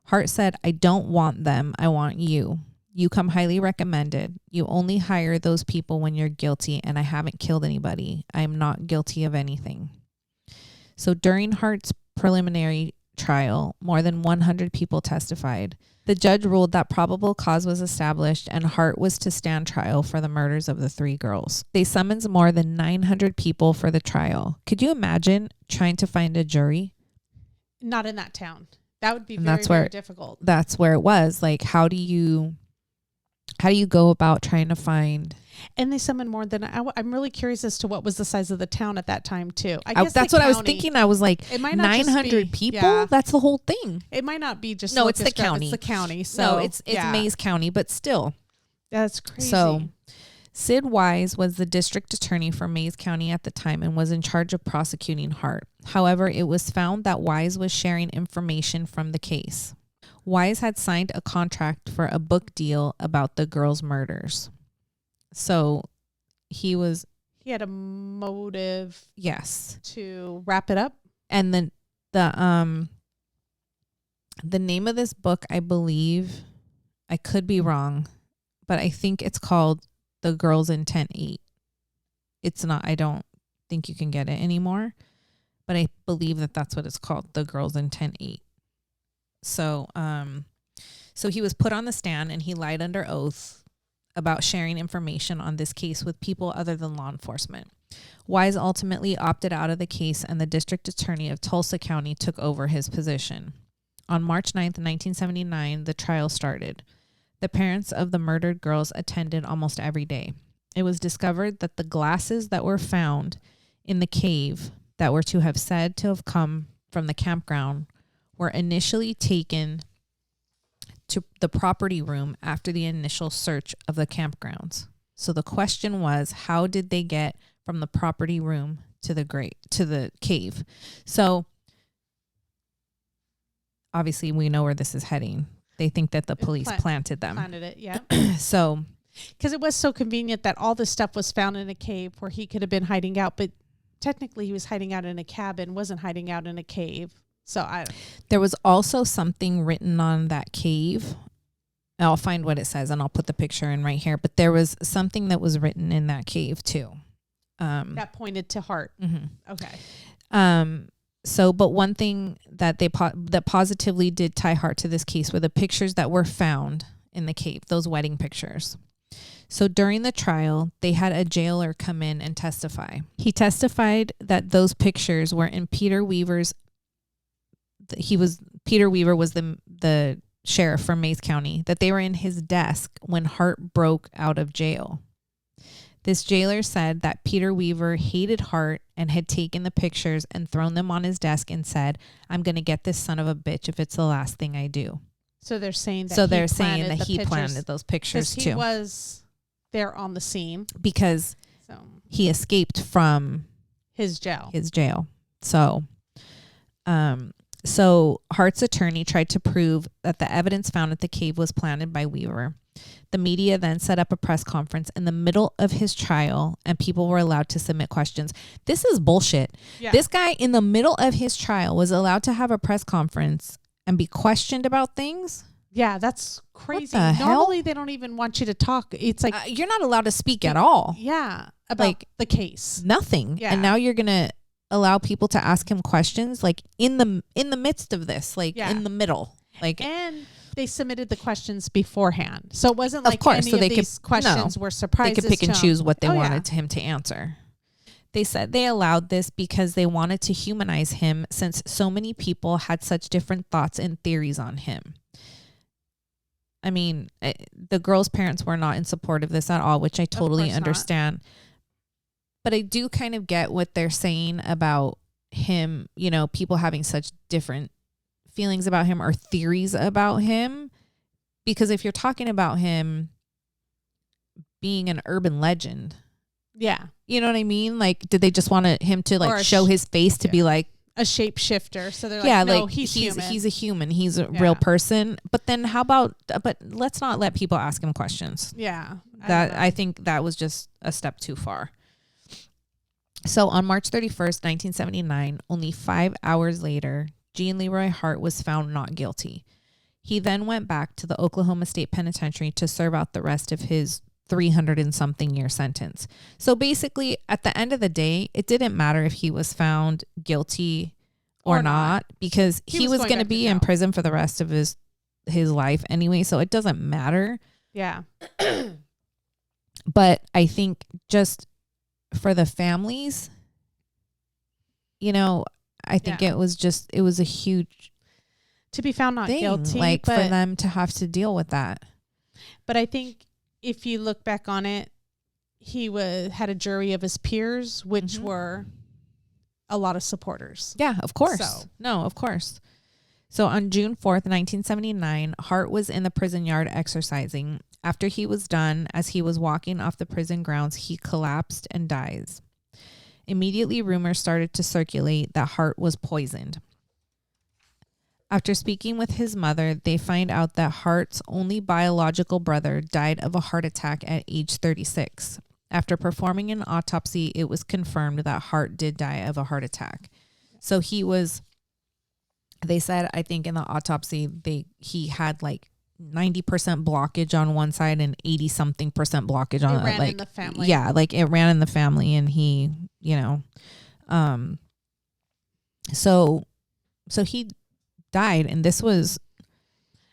Hart said, "I don't want them. I want you. You come highly recommended. You only hire those people when you're guilty, and I haven't killed anybody. I am not guilty of anything." So during Hart's preliminary trial, more than 100 people testified. The judge ruled that probable cause was established and Hart was to stand trial for the murders of the 3 girls. They summoned more than 900 people for the trial. Could you imagine trying to find a jury? Not in that town. That would be very difficult. That's where it was. Like, how do you go about trying to find? And they summoned more than I'm really curious as to what was the size of the town at that time too. I guess that's what I was thinking. I was like, it might not 900 people. Yeah. That's the whole thing. It might not be just it's the county. It's the county. So it's Mays County, but still, that's crazy. So Sid Wise was the district attorney for Mays County at the time and was in charge of prosecuting Hart. However, it was found that Wise was sharing information from the case. Wise had signed a contract for a book deal about the girls' murders. So he had a motive, yes, to wrap it up. And then the name of this book, I believe, I could be wrong, but I think it's called The Girls in Tent 8. It's not, I don't think you can get it anymore, but I believe that that's what it's called, The Girls in Tent 8. So he was put on the stand and he lied under oath about sharing information on this case with people other than law enforcement. Wise ultimately opted out of the case and the district attorney of Tulsa County took over his position. On March 9th, 1979, the trial started. The parents of the murdered girls attended almost every day. It was discovered that the glasses that were found in the cave that were to have said to have come from the campground were initially taken to the property room after the initial search of the campgrounds. So the question was, how did they get from the property room to the cave? So obviously we know where this is heading. They think that the police planted them. Planted it, yeah. So, because it was so convenient that all this stuff was found in a cave where he could have been hiding out, but technically he was hiding out in a cabin, wasn't hiding out in a cave. So there was also something written on that cave. I'll find what it says and I'll put the picture in right here. But there was something that was written in that cave too. That pointed to Hart. Mm-hmm. Okay. But one thing that that positively did tie Hart to this case were the pictures that were found in the cave, those wedding pictures. So during the trial, they had a jailer come in and testify. He testified that those pictures were in Peter Weaver's Peter Weaver was the sheriff from Mays County, that they were in his desk when Hart broke out of jail. This jailer said that Peter Weaver hated Hart and had taken the pictures and thrown them on his desk and said, "I'm going to get this son of a bitch if it's the last thing I do." So they're saying that he planted those pictures too. He was there on the scene because he escaped from his jail. So Hart's attorney tried to prove that the evidence found at the cave was planted by Weaver. The media then set up a press conference in the middle of his trial, and people were allowed to submit questions. This is bullshit. Yeah. This guy in the middle of his trial was allowed to have a press conference and be questioned about things. Yeah, that's crazy. What the Normally, hell? they don't even want you to talk. It's like you're not allowed to speak at all. Yeah, about the case. Nothing. Yeah. And now you're gonna allow people to ask him questions, like in the midst of this, like in the middle, like. And they submitted the questions beforehand, so it wasn't of like course, any so of they these questions were surprises. They could pick and choose what they wanted him to answer. They said they allowed this because they wanted to humanize him, since so many people had such different thoughts and theories on him. I mean, the girl's parents were not in support of this at all, which I totally understand. But I do kind of get what they're saying about him, you know, people having such different feelings about him or theories about him. Because if you're talking about him being an urban legend. Yeah. You know what I mean? Like, did they just want him to like show his face to be like a shapeshifter? So they're like, no, he's human. He's a human. He's a real person. But then how about, but let's not let people ask him questions. Yeah. I think that was just a step too far. So on March 31st, 1979, only 5 hours later, Gene Leroy Hart was found not guilty. He then went back to the Oklahoma State Penitentiary to serve out the rest of his 300 and something year sentence. So basically, at the end of the day, it didn't matter if he was found guilty or not, because he was going to be in prison for the rest of his life anyway. So it doesn't matter. Yeah. But I think just for the families, you know, I think it was a huge to be found not guilty, like for them to have to deal with that. But I think if you look back on it, he had a jury of his peers, which were a lot of supporters. Yeah, of course. Of course. So on June 4th, 1979, Hart was in the prison yard exercising. After he was done, as he was walking off the prison grounds, he collapsed and dies. Immediately, rumors started to circulate that Hart was poisoned. After speaking with his mother, they find out that Hart's only biological brother died of a heart attack at age 36. After performing an autopsy, it was confirmed that Hart did die of a heart attack. So they said, I think in the autopsy, he had like 90% blockage on one side and 80 something percent blockage on it. Ran in the family. Yeah, like it ran in the family, and he, you know, so he died, and this was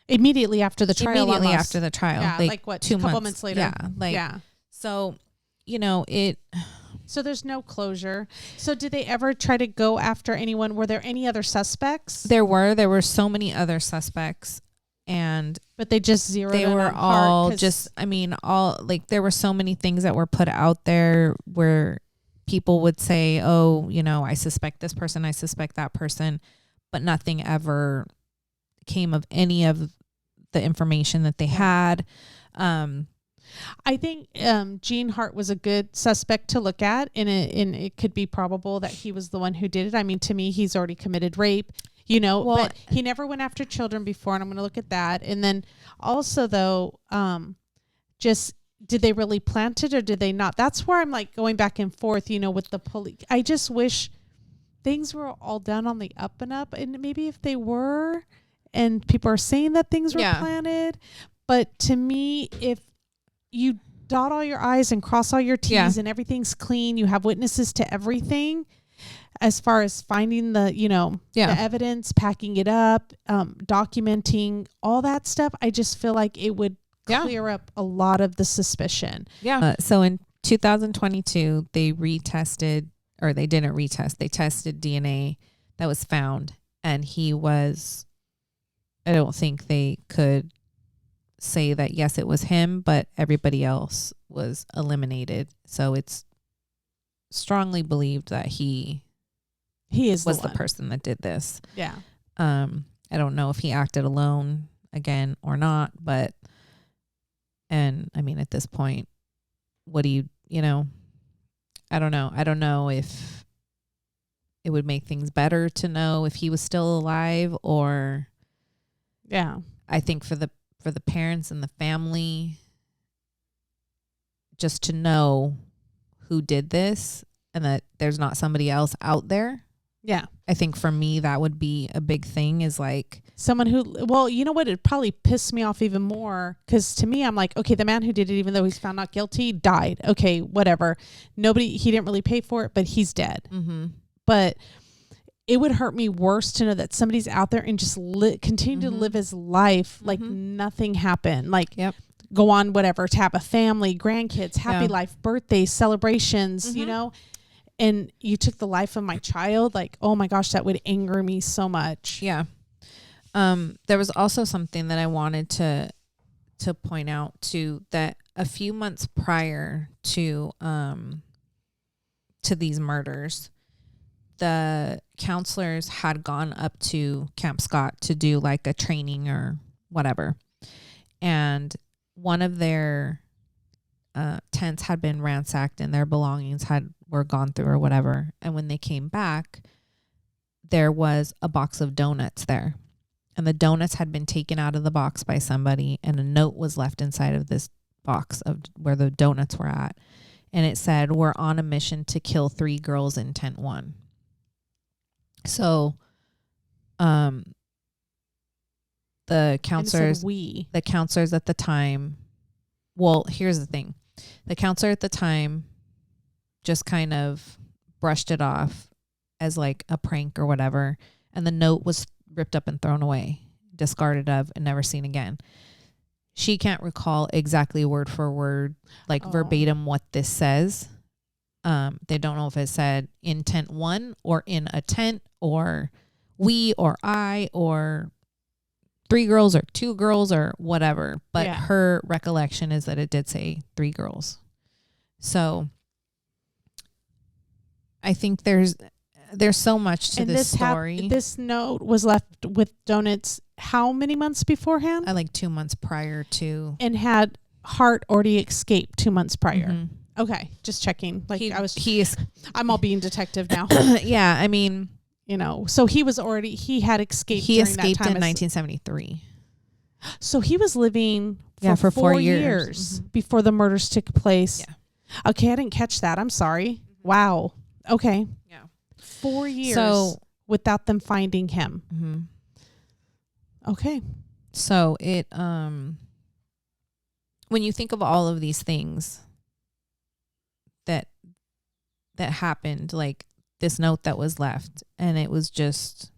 immediately after the trial. Immediately after the trial, yeah, like what, 2 couple months later. Yeah, So, you know, it. So there's no closure. So did they ever try to go after anyone? Were there any other suspects? There were so many other suspects, but they just zeroed. They were all just. I mean, there were so many things that were put out there where people would say, "Oh, you know, I suspect this person, I suspect that person." But nothing ever came of any of the information that they had. I think Gene Hart was a good suspect to look at, and it could be probable that he was the one who did it. I mean, to me, he's already committed rape, you know, but he never went after children before, and I'm going to look at that. And then also, though, just did they really plant it or did they not? That's where I'm like going back and forth, you know, with the police. I just wish things were all done on the up and up, and maybe if they were, and people are saying that things were planted, but to me, if you dot all your I's and cross all your T's and everything's clean, you have witnesses to everything, as far as finding the evidence, packing it up, documenting all that stuff, I just feel like it would clear up a lot of the suspicion. So in 2022, they retested. Or they didn't retest. They tested DNA that was found, and he was I don't think they could say that, yes, it was him, but everybody else was eliminated. So it's strongly believed that he was the person that did this. Yeah. I don't know if he acted alone again or not, but, and I mean, at this point, what do you know, I don't know. I don't know if it would make things better to know if he was still alive, or yeah. I think for the parents and the family, just to know who did this and that there's not somebody else out there. Yeah. I think for me, that would be a big thing, is like someone who, well, you know what? It'd probably piss me off even more, because to me, I'm like, okay, the man who did it, even though he's found not guilty, died. Okay, whatever. He didn't really pay for it, but he's dead. Mm-hmm. But it would hurt me worse to know that somebody's out there and just continue to live his life like nothing happened. Like, go on, whatever, to have a family, grandkids, happy life, birthdays, celebrations, you know? And you took the life of my child. Like, oh my gosh, that would anger me so much. Yeah. There was also something that I wanted to point out too, that a few months prior to these murders, the counselors had gone up to Camp Scott to do like a training or whatever. And one of their tents had been ransacked and their belongings were gone through or whatever. And when they came back, there was a box of donuts there. And the donuts had been taken out of the box by somebody, and a note was left inside of this box of where the donuts were at. And it said, "We're on a mission to kill 3 girls in tent 1. So, the counselors at the time, well, here's the thing. The counselor at the time just kind of brushed it off as like a prank or whatever. And the note was ripped up and thrown away, discarded of, and never seen again. She can't recall exactly word for word, like verbatim what this says. They don't know if it said in tent 1 or in a tent or we or I or 3 girls or 2 girls or whatever. But her recollection is that it did say 3 girls. So I think there's so much to this story. This note was left with donuts how many months beforehand? Like 2 months prior to. And had Hart already escaped 2 months prior. Mm-hmm. Okay, just checking. Like I'm all being detective now. Yeah, I mean, you know, so he had escaped. He escaped in 1973. So he was living for 4 years before the murders took place. Yeah. Okay, I didn't catch that. I'm sorry. Wow. Okay. Yeah. 4 years without them finding him. Mm-hmm. Okay. So it when you think of all of these things that happened, like this note that was left, and it was just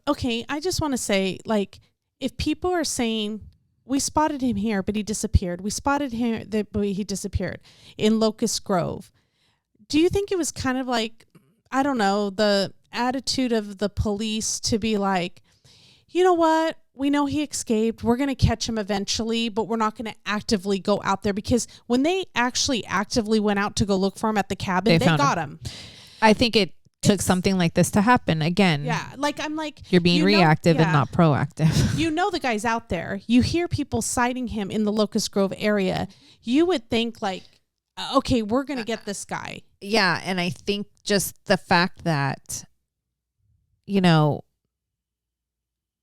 okay, I just want to say, like, if people are saying we spotted him here but he disappeared, we spotted him but he disappeared in Locust Grove, do you think it was kind of like, I don't know, the attitude of the police to be like, you know what? We know he escaped. We're going to catch him eventually, but we're not going to actively go out there, because when they actually actively went out to go look for him at the cabin, they got him. I think it took something like this to happen again. Yeah. Like, I'm like, you're being reactive and not proactive. You know, the guy's out there. You hear people citing him in the Locust Grove area. You would think like, okay, we're going to get this guy. Yeah. And I think just the fact that, you know,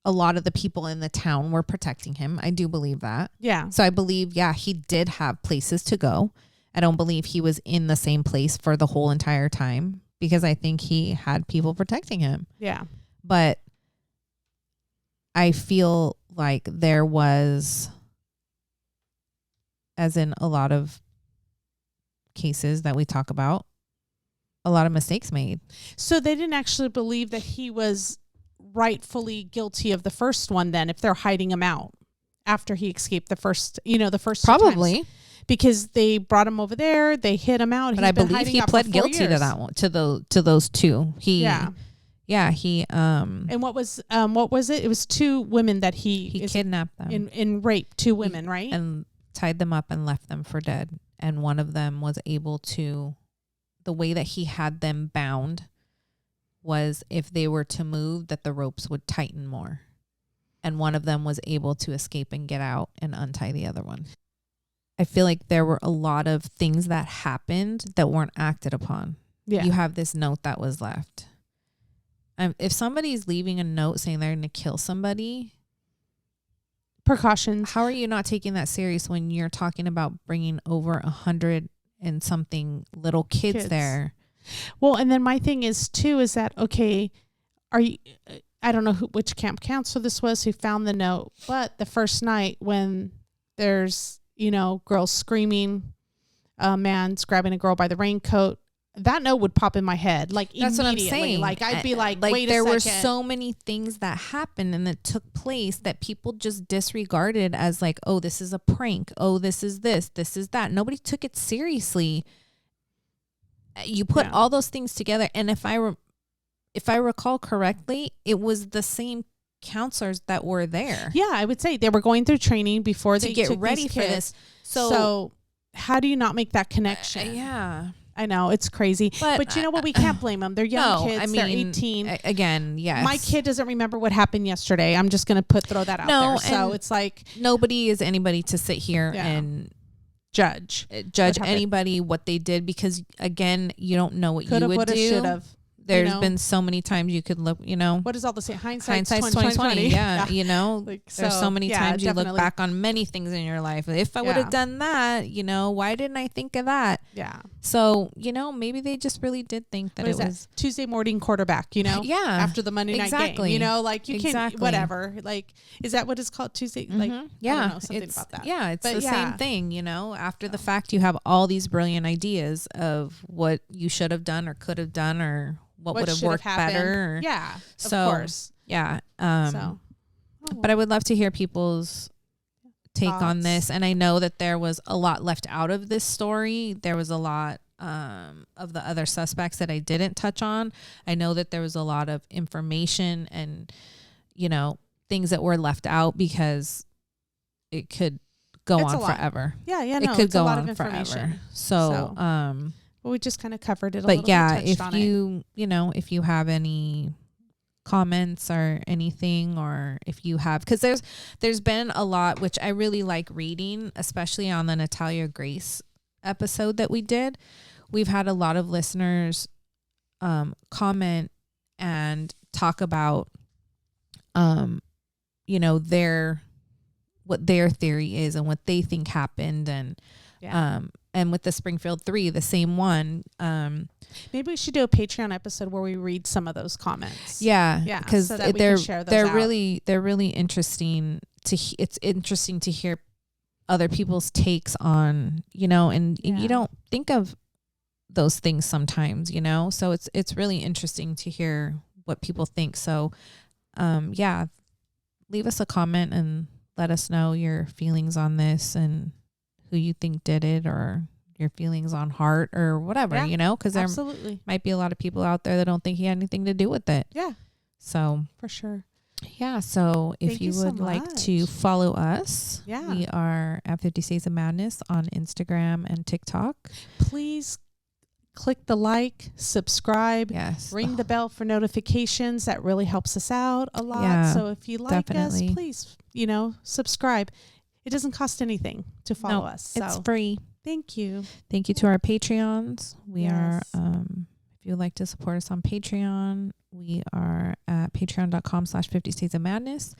a lot of the people in the town were protecting him. I do believe that. Yeah. So I believe, he did have places to go. I don't believe he was in the same place for the whole entire time, because I think he had people protecting him. Yeah. But I feel like there was, as in a lot of cases that we talk about, a lot of mistakes made. So they didn't actually believe that he was rightfully guilty of the first one then, if they're hiding him out after he escaped the first probably times. Because they brought him over there, they hit him out. But I believe he pled guilty to that one, to those 2. Yeah, he And what was it? It was 2 women that he kidnapped them and raped 2 women, right? and tied them up and left them for dead. And one of them was able to, the way that he had them bound was if they were to move, that the ropes would tighten more. And one of them was able to escape and get out and untie the other one. I feel like there were a lot of things that happened that weren't acted upon. Yeah. You have this note that was left. If somebody's leaving a note saying they're going to kill somebody, precautions. how are you not taking that serious when you're talking about bringing over 100 and something little kids there? Well, and then my thing is too, is that, okay, are you, I don't know which camp counselor this was who found the note, but the first night when there's, girls screaming, a man's grabbing a girl by the raincoat, that note would pop in my head. Like, that's what I'm immediately. saying. Like, I'd be like wait a second. There were so many things that happened and that took place that people just disregarded as like, oh, this is a prank. Oh, this is that. Nobody took it seriously. You put all those things together. And if I recall correctly, it was the same counselors that were there. Yeah, I would say they were going through training before they get took ready these for kids. this. So how do you not make that connection? Yeah. I know, it's crazy. But you know what? We can't blame them. They're young kids. They're 18. Again, yes. My kid doesn't remember what happened yesterday. I'm just going to throw that out there. So it's like, nobody is anybody to sit here and judge anybody what they did, because again, you don't know what could've, you would do. Should've. There's been so many times you could look, what is all the same? Hindsight's 2020. Yeah. Like, there's so many times you definitely. look back on many things in your life. If I would have done that, why didn't I think of that? Yeah. So, maybe they just really did think that it was Tuesday morning quarterback, Yeah. after the Monday night game, like you can't, whatever. Like, is that what it's called? Tuesday? Like, yeah. I don't know, something about that. Yeah. It's the same thing, after the fact, you have all these brilliant ideas of what you should have done or could have done or what would have worked better. Yeah, of course. Yeah. But I would love to hear people's take on this. And I know that there was a lot left out of this story. There was a lot of the other suspects that I didn't touch on. I know that there was a lot of information and, things that were left out because it could go on forever. Yeah, no, it could go on forever. So well, we just kind of covered it a little bit. But yeah, if you, if you have any comments or anything, or if you have, because there's been a lot, which I really like reading, especially on the Natalia Grace episode that we did. We've had a lot of listeners comment and talk about, what their theory is and what they think happened. And with the Springfield 3, the same one. Maybe we should do a Patreon episode where we read some of those comments. Yeah, because so they're really interesting it's interesting to hear other people's takes on, and you don't think of those things sometimes, so it's really interesting to hear what people think. So, leave us a comment and let us know your feelings on this and who you think did it, or your feelings on Hart or whatever, because there might be a lot of people out there that don't think he had anything to do with it. Yeah. So for sure. Yeah. So if you would like to follow us, we are at 50 Shades of Madness on Instagram and TikTok. Please click the like, subscribe, ring the bell for notifications. That really helps us out a lot. Yeah, so if you like us, please, subscribe. It doesn't cost anything to follow us. So. It's free. Thank you. Thank you to our Patreons. We are, if you would like to support us on Patreon, we are at patreon.com/50 Shades of Madness.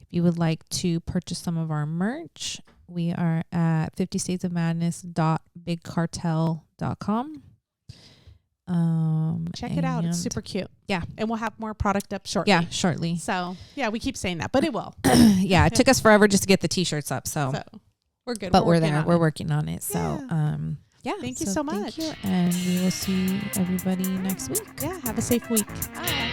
If you would like to purchase some of our merch, we are at 50shadesofmadness.bigcartel.com. Check it out. It's super cute. Yeah. And we'll have more product up shortly. Yeah, shortly. So, we keep saying that, but it will. Yeah, it took us forever just to get the t-shirts up. So we're good. But we're there. We're working on it. So, Thank you so much. Thank you. And we will see everybody next week. Yeah. Have a safe week. Bye.